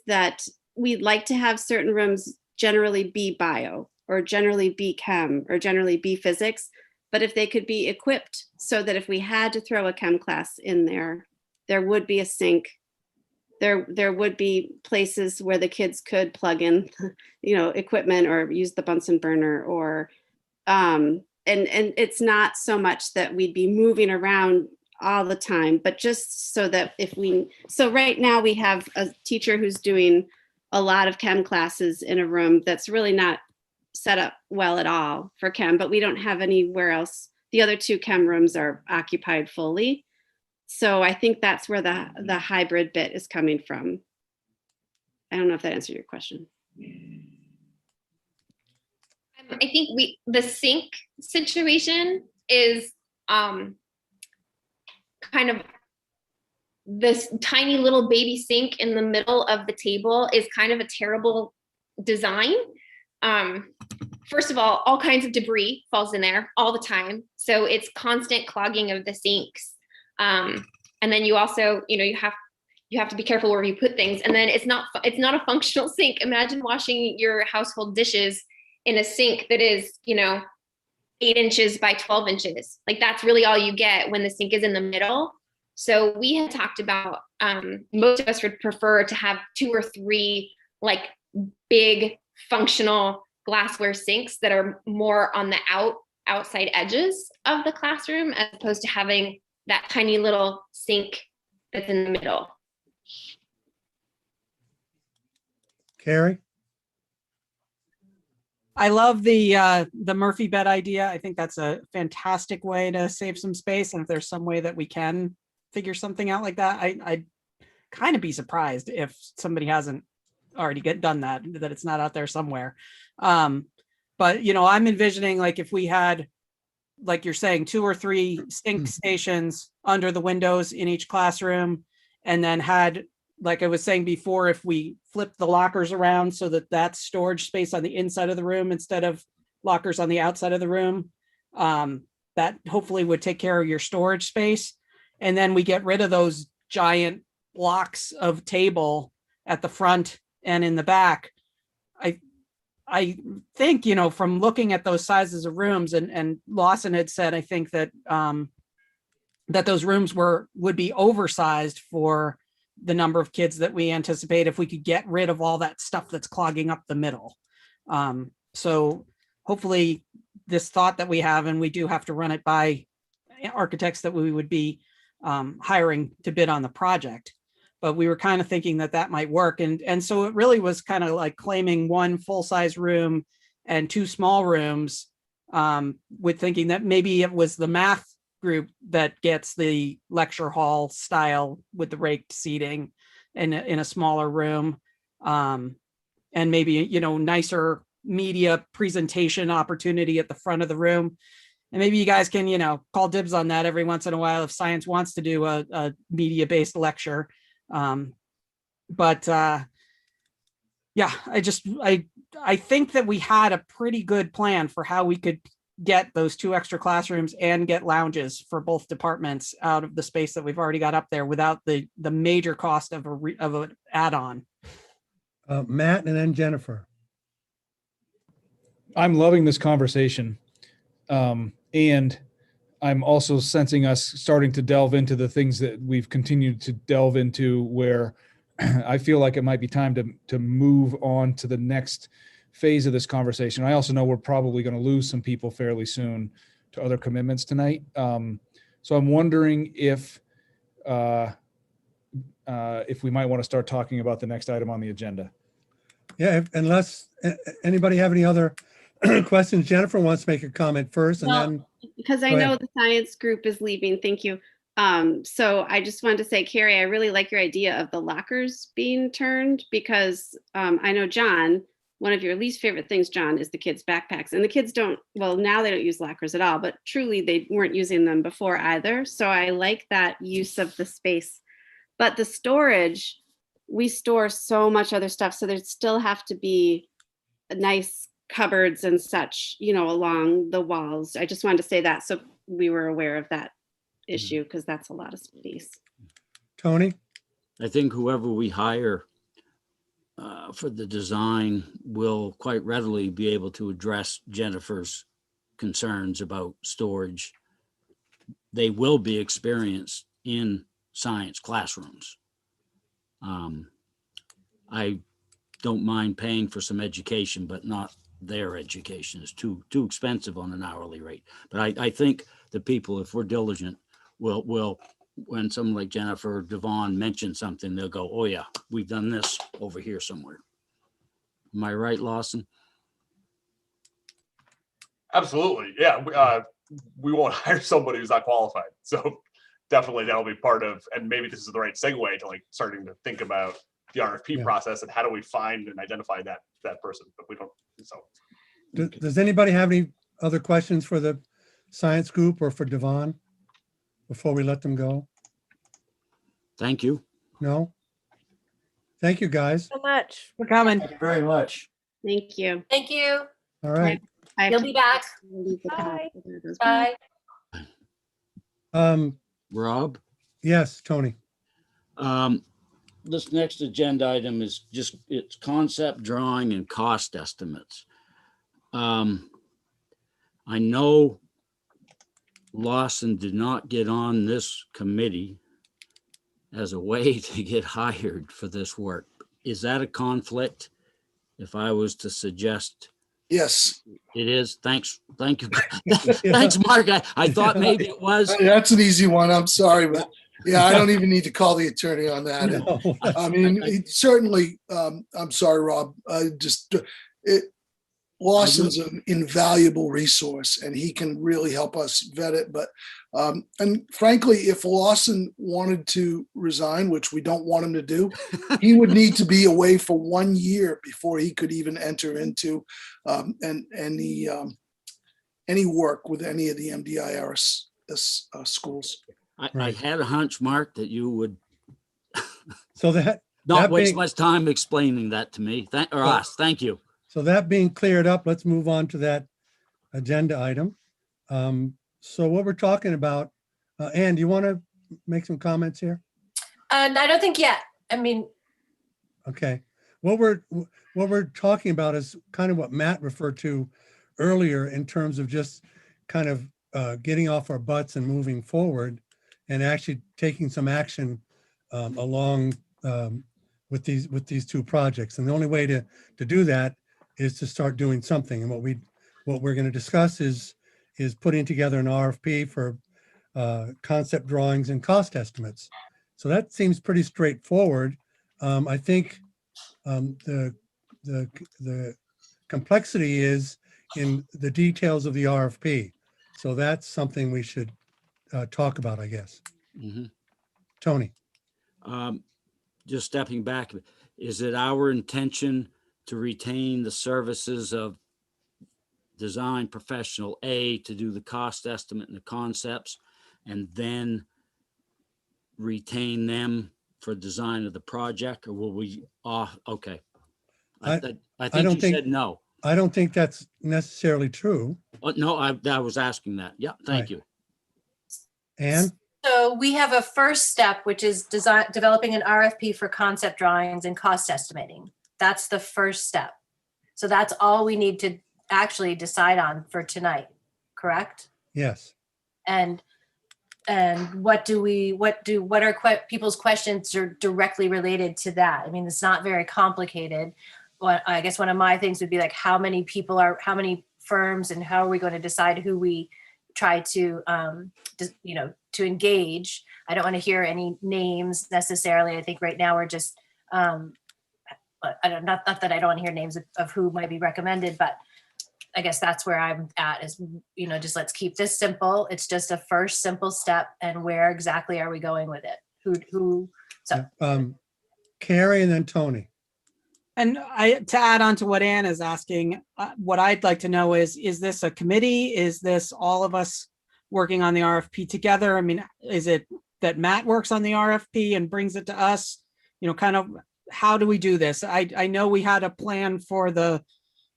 that we'd like to have certain rooms generally be bio or generally be chem or generally be physics. But if they could be equipped so that if we had to throw a chem class in there, there would be a sink. There would be places where the kids could plug in, equipment or use the Bunsen burner, or and it's not so much that we'd be moving around all the time, but just so that so right now we have a teacher who's doing a lot of chem classes in a room that's really not set up well at all for chem, but we don't have anywhere else. The other two chem rooms are occupied fully. So I think that's where the hybrid bit is coming from. I don't know if that answered your question. I think the sink situation is kind of this tiny little baby sink in the middle of the table is kind of a terrible design. First of all kinds of debris falls in there all the time. So it's constant clogging of the sinks. And then you also, you have to be careful where you put things. And then it's not a functional sink. Imagine washing your household dishes in a sink that is, 8 inches by 12 inches. Like that's really all you get when the sink is in the middle. So we had talked about, most of us would prefer to have 2 or 3 like big functional glassware sinks that are more on the outside edges of the classroom, as opposed to having that tiny little sink that's in the middle. Carrie? I love the Murphy bed idea. I think that's a fantastic way to save some space. And if there's some way that we can figure something out like that, I'd kind of be surprised if somebody hasn't already done that it's not out there somewhere. But I'm envisioning, like, if we had, like you're saying, 2 or 3 sink stations under the windows in each classroom, and then had, like I was saying before, if we flip the lockers around so that that's storage space on the inside of the room instead of lockers on the outside of the room, that hopefully would take care of your storage space. And then we get rid of those giant blocks of table at the front and in the back. I think, from looking at those sizes of rooms, and Lawson had said, I think that that those rooms would be oversized for the number of kids that we anticipate if we could get rid of all that stuff that's clogging up the middle. So hopefully this thought that we have, and we do have to run it by architects that we would be hiring to bid on the project, but we were kind of thinking that might work. And so it really was kind of like claiming 1 full-size room and 2 small rooms, with thinking that maybe it was the math group that gets the lecture hall style with the raked seating in a smaller room. and maybe, nicer media presentation opportunity at the front of the room. And maybe you guys can, call dibs on that every once in a while if science wants to do a media-based lecture. Yeah, I think that we had a pretty good plan for how we could get those 2 extra classrooms and get lounges for both departments out of the space that we've already got up there without the major cost of an add-on. Matt and then Jennifer. I'm loving this conversation. And I'm also sensing us starting to delve into the things that we've continued to delve into, where I feel like it might be time to move on to the next phase of this conversation. I also know we're probably going to lose some people fairly soon to other commitments tonight. So I'm wondering if we might want to start talking about the next item on the agenda. Yeah, unless anybody have any other questions. Jennifer wants to make a comment first, and Well, then because I go know ahead. the science group is leaving. Thank you. So I just wanted to say, Carrie, I really like your idea of the lockers being turned, because I know, John, one of your least favorite things, John, is the kids' backpacks. And the kids now they don't use lockers at all, but truly they weren't using them before either. So I like that use of the space. But the storage, we store so much other stuff. So there'd still have to be nice cupboards and such, along the walls. I just wanted to say that so we were aware of that issue, because that's a lot of space. Tony? I think whoever we hire for the design will quite readily be able to address Jennifer's concerns about storage. They will be experienced in science classrooms. I don't mind paying for some education, but not their education. Is too expensive on an hourly rate. But I think the people, if we're diligent, will when someone like Jennifer or Devon mentions something, they'll go, oh yeah, we've done this over here somewhere. Am I right, Lawson? Absolutely. Yeah. We won't hire somebody who's not qualified. So definitely that'll be part of, and maybe this is the right segue to like starting to think about the RFP process and how do we find and identify that person, but we don't. So Does anybody have any other questions for the science group or for Devon before we let them go? Thank you. No? Thank you, guys. So much for coming. Thank you very much. Thank you. Thank you. All right. You'll be back. Bye. Rob? Yes, Tony. This next agenda item is it's concept drawing and cost estimates. I know Lawson did not get on this committee as a way to get hired for this work. Is that a conflict? If I was to suggest. Yes. It is. Thanks. Thank you. Thanks, Mark. I thought maybe it was. That's an easy one. I'm sorry, but yeah, I don't even need to call the attorney on that. No. I mean, certainly, I'm sorry, Rob. Lawson's an invaluable resource and he can really help us vet it. But, and frankly, if Lawson wanted to resign, which we don't want him to do, he would need to be away for 1 year before he could even enter into any work with any of the MDIHS schools. I had a hunch, Mark, that you would So that not waste much time explaining that to me. Us. Thank you. So that being cleared up, let's move on to that agenda item. So what we're talking about, Ann, do you want to make some comments here? And I don't think yet. I mean, Okay. What we're talking about is kind of what Matt referred to earlier in terms of just kind of getting off our butts and moving forward and actually taking some action along with these 2 projects. And the only way to do that is to start doing something. And what we're going to discuss is putting together an RFP for concept drawings and cost estimates. So that seems pretty straightforward. I think the complexity is in the details of the RFP. So that's something we should talk about, I guess. Mm-hmm. Tony. Just stepping back, is it our intention to retain the services of design professional A to do the cost estimate and the concepts, and then retain them for design of the project, or will we, okay. I think don't you think- said no. I don't think that's necessarily true. Oh, no, I was asking that. Yeah, thank Right. you. Anne? So we have a first step, which is developing an RFP for concept drawings and cost estimating. That's the first step. So that's all we need to actually decide on for tonight, correct? Yes. And what are people's questions are directly related to that? I mean, it's not very complicated. Well, I guess one of my things would be like, how many firms, and how are we going to decide who we try to, to engage? I don't want to hear any names necessarily. I think right now we're just, not that I don't want to hear names of who might be recommended, but I guess that's where I'm at is, just let's keep this simple. It's just a first simple step, and where exactly are we going with it? Carrie and then Tony. And to add on to what Ann is asking, what I'd like to know is this a committee? Is this all of us working on the RFP together? I mean, is it that Matt works on the RFP and brings it to us? Kind of, how do we do this? I know we had a plan for the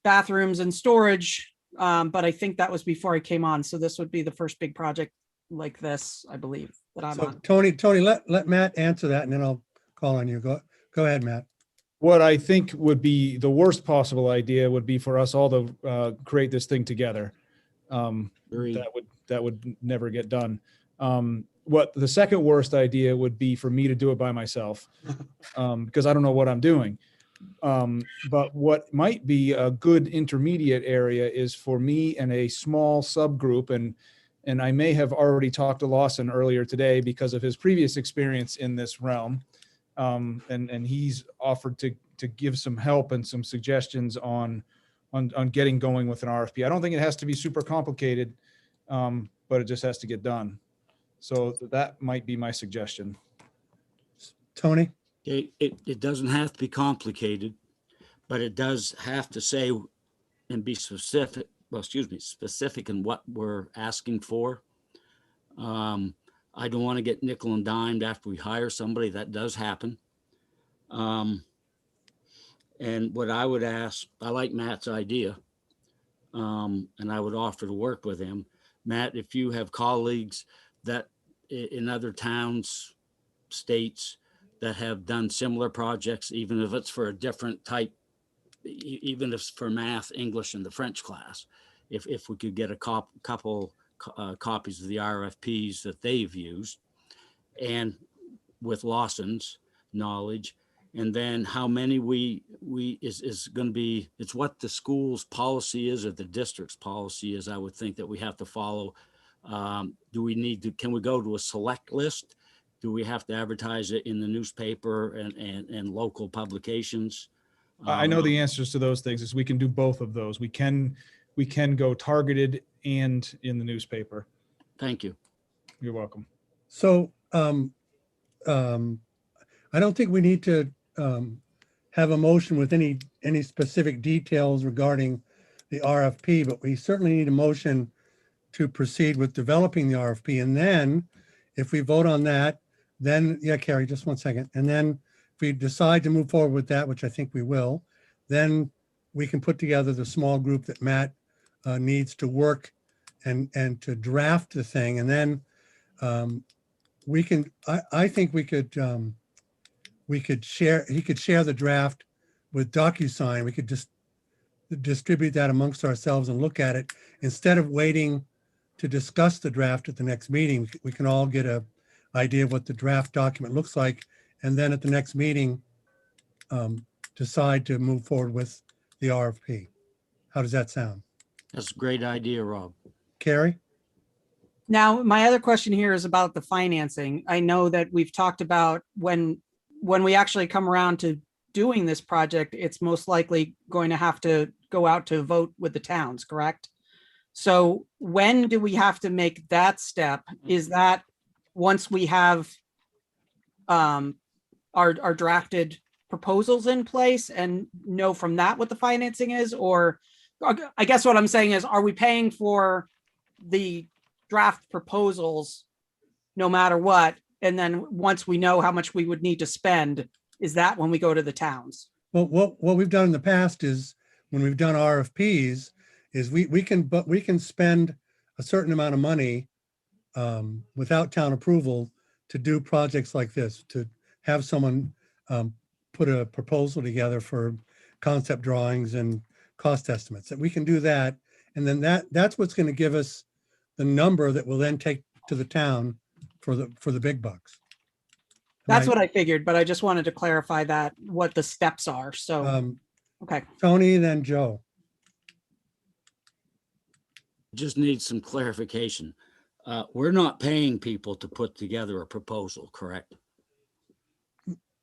bathrooms and storage, but I think that was before I came on. So this would be the first big project like this, I believe, that I'm So on. Tony, let Matt answer that, and then I'll call on you. Go ahead, Matt. What I think would be the worst possible idea would be for us all to create this thing together. That would never get done. What the second worst idea would be for me to do it by myself, because I don't know what I'm doing. But what might be a good intermediate area is for me and a small subgroup, and I may have already talked to Lawson earlier today because of his previous experience in this realm. And he's offered to give some help and some suggestions on getting going with an RFP. I don't think it has to be super complicated, but it just has to get done. So that might be my suggestion. Tony? It doesn't have to be complicated, but it does have to say and be specific, specific in what we're asking for. I don't want to get nickel and dimed after we hire somebody. That does happen. And what I would ask, I like Matt's idea, and I would offer to work with him. Matt, if you have colleagues that in other towns, states that have done similar projects, even if it's for a different type, even if it's for math, English, and the French class, if we could get a couple copies of the RFPs that they've used, and with Lawson's knowledge, and then how many is going to be, it's what the school's policy is or the district's policy is, I would think that we have to follow. Do we need to, can we go to a select list? Do we have to advertise it in the newspaper and local publications? I know the answers to those things is we can do both of those. We can go targeted and in the newspaper. Thank you. You're welcome. So I don't think we need to have a motion with any specific details regarding the RFP, but we certainly need a motion to proceed with developing the RFP. And then if we vote on that, then, yeah, Carrie, just one second. And then if we decide to move forward with that, which I think we will, then we can put together the small group that Matt needs to work and to draft the thing. And then we can, I think we could share, he could share the draft with DocuSign. We could just distribute that amongst ourselves and look at it instead of waiting to discuss the draft at the next meeting. We can all get a idea of what the draft document looks like, and then at the next meeting decide to move forward with the RFP. How does that sound? That's a great idea, Rob. Carrie? Now, my other question here is about the financing. I know that we've talked about when we actually come around to doing this project, it's most likely going to have to go out to vote with the towns, correct? So when do we have to make that step? Is that once we have our drafted proposals in place and know from that what the financing is? Or I guess what I'm saying is, are we paying for the draft proposals no matter what? And then once we know how much we would need to spend, is that when we go to the towns? Well, what we've done in the past is when we've done RFPs is we can spend a certain amount of money without town approval to do projects like this, to have someone put a proposal together for concept drawings and cost estimates. That we can do that. And then that's what's going to give us the number that we'll then take to the town for the big bucks. That's what I figured, but I just wanted to clarify that, what the steps are. So, okay. Tony, then Joe. Just need some clarification. We're not paying people to put together a proposal, correct?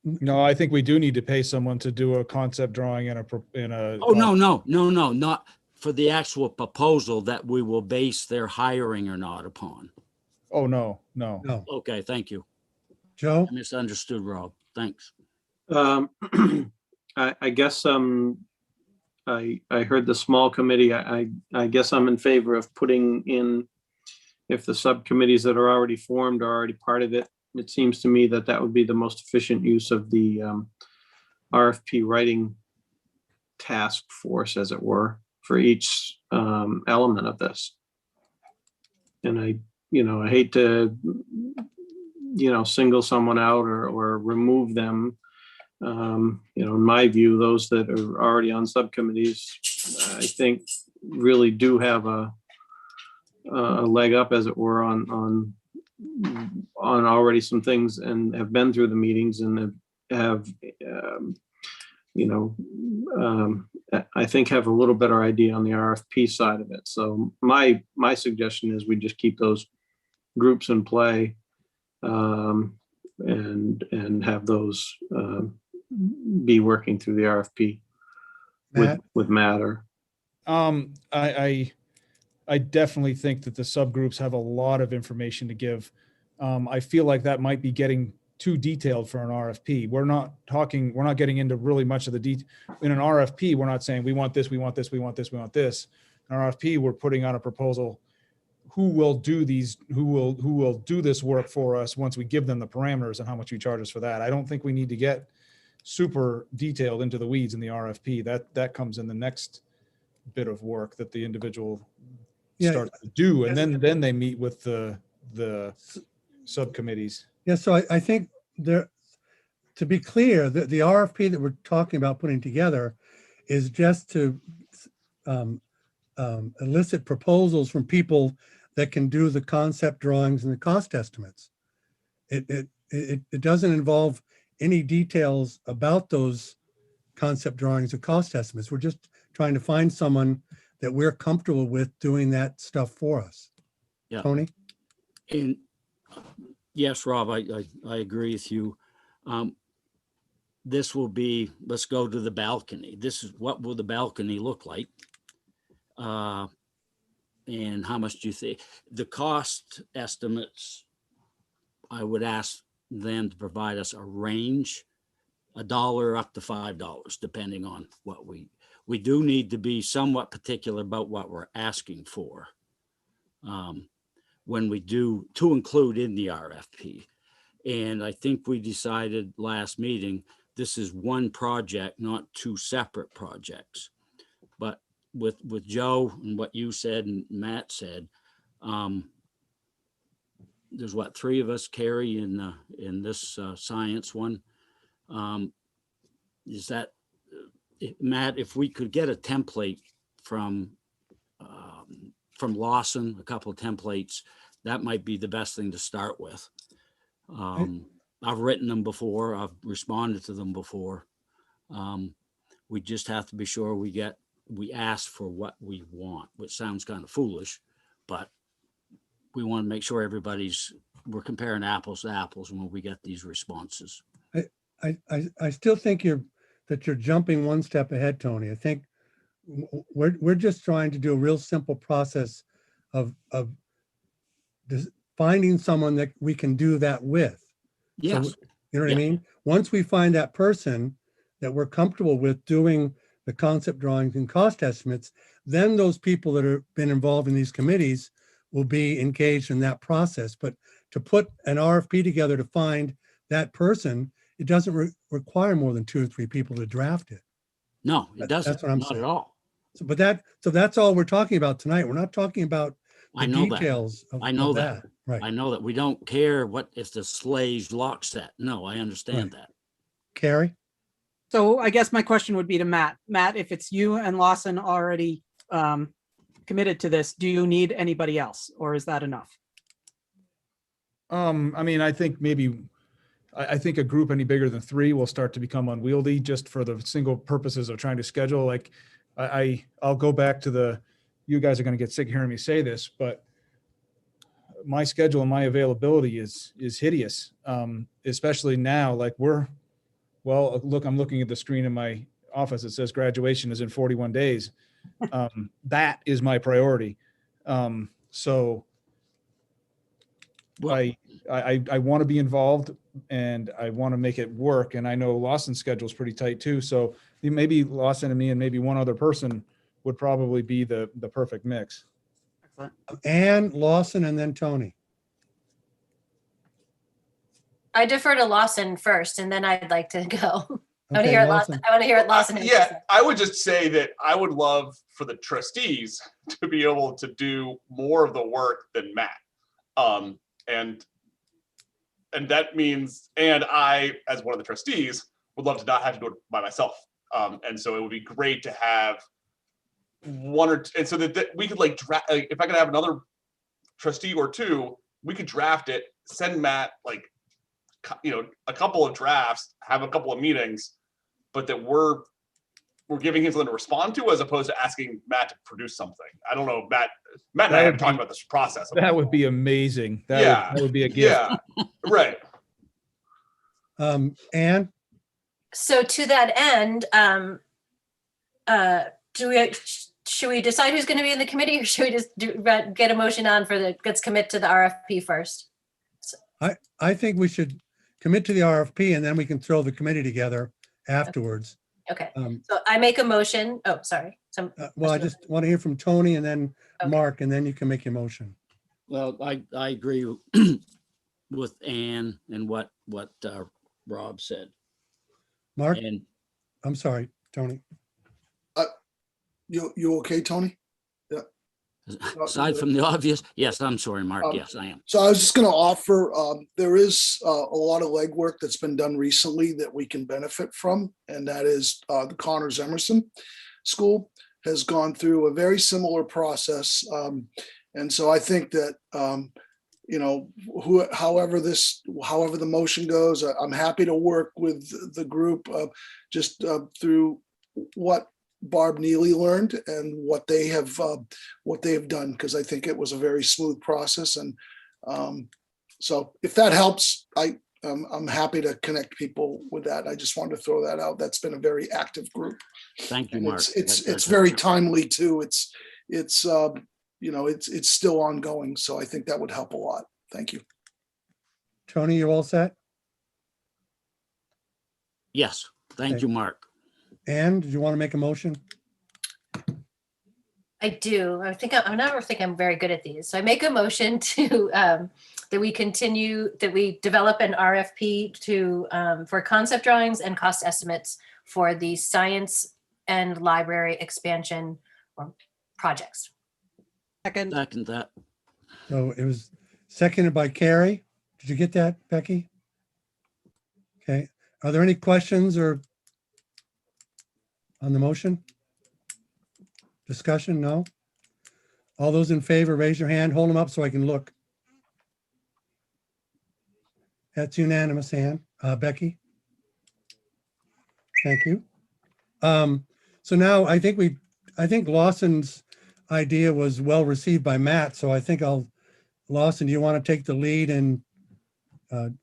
No, I think we do need to pay someone to do a concept drawing and a. Oh, no, not for the actual proposal that we will base their hiring or not upon. Oh, no. Okay, thank you. Joe? I misunderstood, Rob. Thanks. I guess I heard the small committee. I guess I'm in favor of putting in, if the subcommittees that are already formed are already part of it. It seems to me that that would be the most efficient use of the RFP writing task force, as it were, for each element of this. And I hate to, single someone out or remove them. In my view, those that are already on subcommittees, I think really do have a leg up, as it were, on already some things, and have been through the meetings and I think have a little better idea on the RFP side of it. So my suggestion is we just keep those groups in play and have those be working through the RFP with Matter. I definitely think that the subgroups have a lot of information to give. I feel like that might be getting too detailed for an RFP. We're not getting into really much of the detail. In an RFP, we're not saying we want this, we want this, we want this, we want this. In an RFP, we're putting out a proposal. Who will do this work for us once we give them the parameters and how much we charge us for that? I don't think we need to get super detailed into the weeds in the RFP. That comes in the next bit of work that the individual starts to do, and then they meet with the subcommittees. Yeah, so I think to be clear, the RFP that we're talking about putting together is just to elicit proposals from people that can do the concept drawings and the cost estimates. It doesn't involve any details about those concept drawings or cost estimates. We're just trying to find someone that we're comfortable with doing that stuff for us. Yeah. Tony? And yes, Rob, I agree with you. This will be, let's go to the balcony. This is what will the balcony look like? And how much do you think? The cost estimates, I would ask them to provide us a range, $1 up to $5, depending on what we do need to be somewhat particular about what we're asking for when we do to include in the RFP. And I think we decided last meeting, this is one project, not two separate projects. But with Joe and what you said and Matt said, there's what, three of us, Carrie, in this science one. Is that, Matt, if we could get a template from Lawson, a couple of templates, that might be the best thing to start with. I've written them before. I've responded to them before. We just have to be sure we ask for what we want, which sounds kind of foolish, but we want to make sure we're comparing apples to apples when we get these responses. I still think you're jumping one step ahead, Tony. I think we're just trying to do a real simple process of finding someone that we can do that with. Yes. So, you know what I mean? Once we find that person, that we're comfortable with doing the concept drawings and cost estimates, then those people that have been involved in these committees will be engaged in that process. But to put an RFP together to find that person, it doesn't require more than 2 or 3 people to draft it. No, it doesn't. That's what I'm Not saying. at all. So that's all we're talking about tonight. We're not talking about the I know that. details of I know of that. Right. I know that we don't care what if the sleigh's lock set. No, I understand that. Carrie? So I guess my question would be to Matt. Matt, if it's you and Lawson already committed to this, do you need anybody else, or is that enough? I mean, I think maybe, I think a group any bigger than 3 will start to become unwieldy just for the single purposes of trying to schedule. Like I'll go back to you guys are going to get sick of hearing me say this, but my schedule and my availability is hideous. Especially now, like look, I'm looking at the screen in my office. It says graduation is in 41 days. That is my priority. So I want to be involved and I want to make it work. And I know Lawson's schedule is pretty tight too. So maybe Lawson and me and maybe one other person would probably be the perfect mix. Ann, Lawson, and then Tony. I defer to Lawson first, and then I'd like to go. I want to Okay, hear it, Lawson. Lawson. I want to hear it, Lawson. has to Yeah, say. I would just say that I would love for the trustees to be able to do more of the work than Matt. And that means, and I, as one of the trustees, would love to not have to do it by myself. And so it would be great to have one or two, and so that we could like draft, if I could have another trustee or 2, we could draft it, send Matt like, a couple of drafts, have a couple of meetings, but that we're giving him something to respond to as opposed to asking Matt to produce something. I don't know, Matt and I haven't talked about this process. That would be amazing. That would be a gift. Yeah, right. Ann? So to that end, should we decide who's going to be in the committee, or should we just get a motion on let's commit to the RFP first? I think we should commit to the RFP and then we can throw the committee together afterwards. Okay, so I make a motion. Oh, sorry. Well, I just want to hear from Tony and then Okay. Mark, and then you can make your motion. Well, I agree with Ann and what Rob said. Mark? And I'm sorry, Tony. You okay, Tony? aside from the obvious, yes, I'm sorry, Mark. Yes, I am. So I was just going to offer, there is a lot of legwork that's been done recently that we can benefit from, and that is the Connors Emerson School has gone through a very similar process. And so I think that, however the motion goes, I'm happy to work with the group just through what Barb Neely learned and what they have done, because I think it was a very smooth process. And so if that helps, I'm happy to connect people with that. I just wanted to throw that out. That's been a very active group. Thank you, And Mark. it's very timely too. It's still ongoing. So I think that would help a lot. Thank you. Tony, you all set? Yes, thank Okay. you, Mark. Ann, did you want to make a motion? I do. I never think I'm very good at these. So I make a motion to that we develop an RFP for concept drawings and cost estimates for the science and library expansion projects. Second. Second that. So it was seconded by Carrie. Did you get that, Becky? Okay. Are there any questions or on the motion? Discussion? No? All those in favor, raise your hand, hold them up so I can look. That's unanimous, Ann. Becky? Thank you. So now I think Lawson's idea was well received by Matt, so I think Lawson, do you want to take the lead in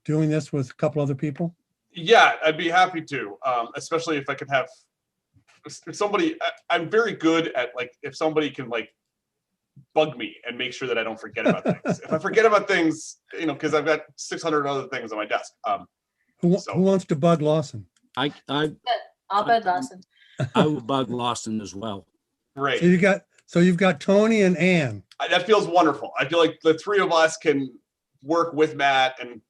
doing this with a couple other people? Yeah, I'd be happy to, especially if I could have somebody. I'm very good at if somebody can bug me and make sure that I don't forget about things. If I forget about things, because I've got 600 other things on my desk. Who wants to bug Lawson? I All Bud Lawson. I would bug Lawson as well. Great. So you've got Tony and Ann. That feels wonderful. I feel like the three of us can work with Matt and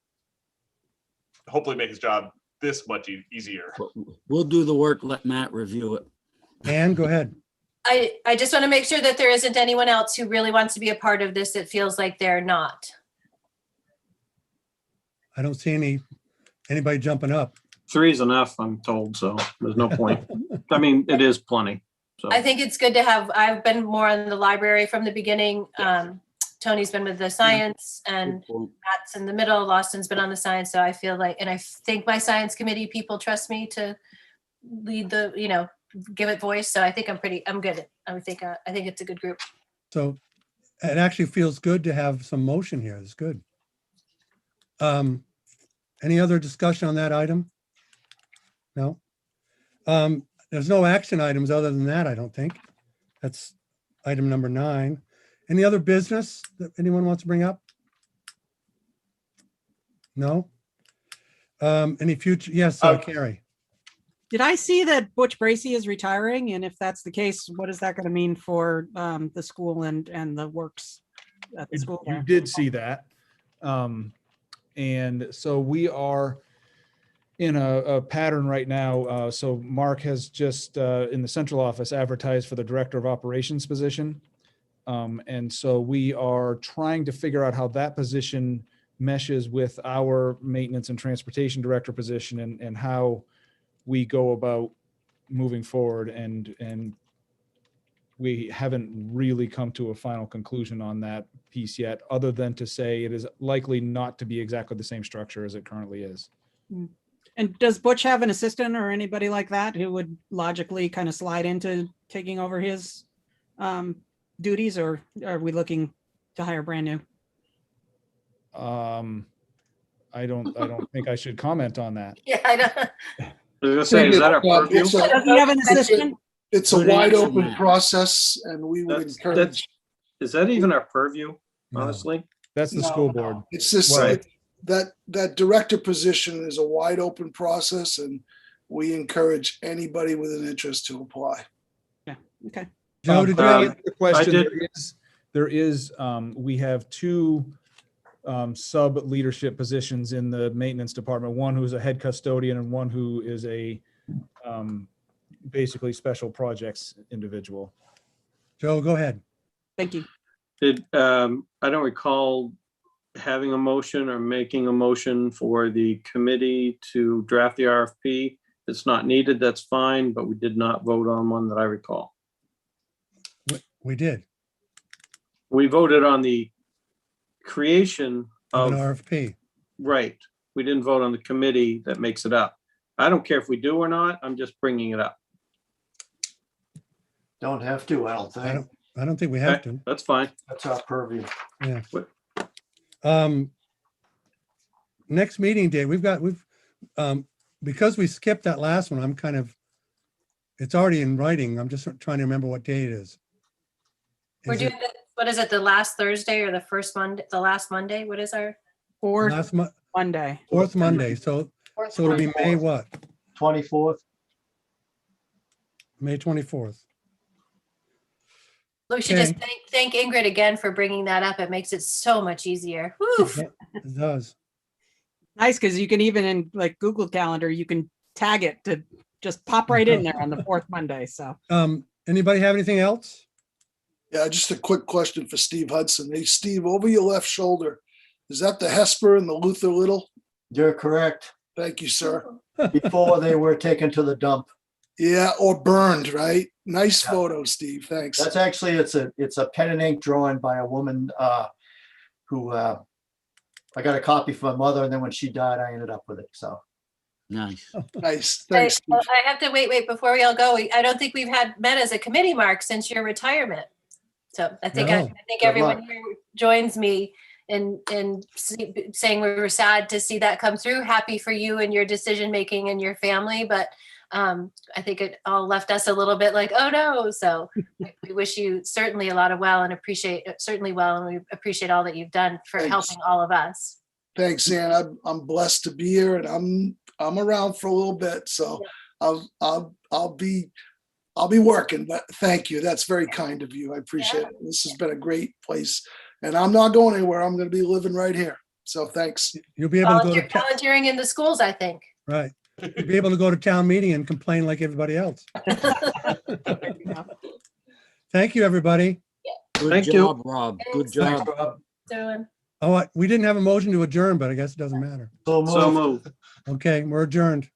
hopefully make his job this much easier. We'll do the work, let Matt review it. Ann, go ahead. I just want to make sure that there isn't anyone else who really wants to be a part of this that feels like they're not. I don't see anybody jumping up. 3 is enough, I'm told, so there's no point. I mean, it is plenty, so. I think it's good to have, I've been more on the library from the beginning. Tony's been with the science and Matt's in the middle. Lawson's been on the science. So I feel like, and I think my science committee people trust me to lead the, give it voice. So I think I'm good. I think it's a good group. So it actually feels good to have some motion here. It's good. Any other discussion on that item? No. There's no action items other than that, I don't think. That's item number 9. Any other business that anyone wants to bring up? No? Any future? Yes, Carrie. Did I see that Butch Bracy is retiring? And if that's the case, what is that going to mean for the school and the works at the school? You did see that. And so we are in a pattern right now. So Mark has just in the central office advertised for the director of operations position. And so we are trying to figure out how that position meshes with our maintenance and transportation director position and how we go about moving forward. And we haven't really come to a final conclusion on that piece yet, other than to say it is likely not to be exactly the same structure as it currently is. And does Butch have an assistant or anybody like that who would logically kind of slide into taking over his duties, or are we looking to hire brand new? I don't think I should comment on that. Yeah, I know. I was gonna say, is that our purview? Does he have an assistant? It's a wide open process and we would encourage. Is that even our purview, honestly? That's the school board. It's just Right. that director position is a wide open process and we encourage anybody with an interest to apply. Yeah, okay. Joe, did you have The question I did. there is we have 2 sub leadership positions in the maintenance department, one who's a head custodian and one who is a basically special projects individual. Joe, go ahead. Thank you. I don't recall having a motion or making a motion for the committee to draft the RFP. If it's not needed, that's fine, but we did not vote on one that I recall. We did. We voted on the creation An of, RFP. right. We didn't vote on the committee that makes it up. I don't care if we do or not, I'm just bringing it up. Don't have to, I don't think. I don't think we have to. That's fine. That's our purview. Yeah. Next meeting day, we've because we skipped that last one, it's already in writing. I'm just trying to remember what day it is. We're Is it doing, what is it, the last Thursday or the first Monday, the last Monday? What is our? Fourth last Monday. fourth Monday, so it'll be May what? 24th. May 24th. We should just Okay. thank Ingrid again for bringing that up. It makes it so much easier. Whew. It does. Nice, because you can even in like Google Calendar, you can tag it to just pop right in there on the 4th Monday. So Anybody have anything else? Yeah, just a quick question for Steve Hudson. Hey, Steve, over your left shoulder, is that the Hesper and the Luther Little? You're correct. Thank you, sir. Before they were taken to the dump. Yeah, or burned, right? Nice Yeah. photo, Steve. Thanks. That's actually, it's a pen and ink drawing by a woman who I got a copy for my mother, and then when she died, I ended up with it. So Nice. Nice. I Thanks, Steve. I have to wait before we all go. I don't think we've met as a committee, Mark, since your retirement. So I think No. think Good everyone luck. here joins me in saying we were sad to see that come through. Happy for you and your decision making and your family, but I think it all left us a little bit like, oh no. So we wish you certainly a lot of well and appreciate and we appreciate all that you've done for Thanks. helping all of us. Thanks, Ann. I'm blessed to be here and I'm around for a little bit. So I'll be working, but thank you. That's very kind of you. I appreciate it. This has been a great place, and I'm not going anywhere. I'm going to be living right here. So thanks. You'll be able to go to, Volunteering in the schools, I think. right. You'll be able to go to town meeting and complain like everybody else. Thank you, everybody. Good Thank you. job, Rob. Good Thanks. job. Doing. Oh, we didn't have a motion to adjourn, but I guess it doesn't matter. So moved. Okay, we're adjourned.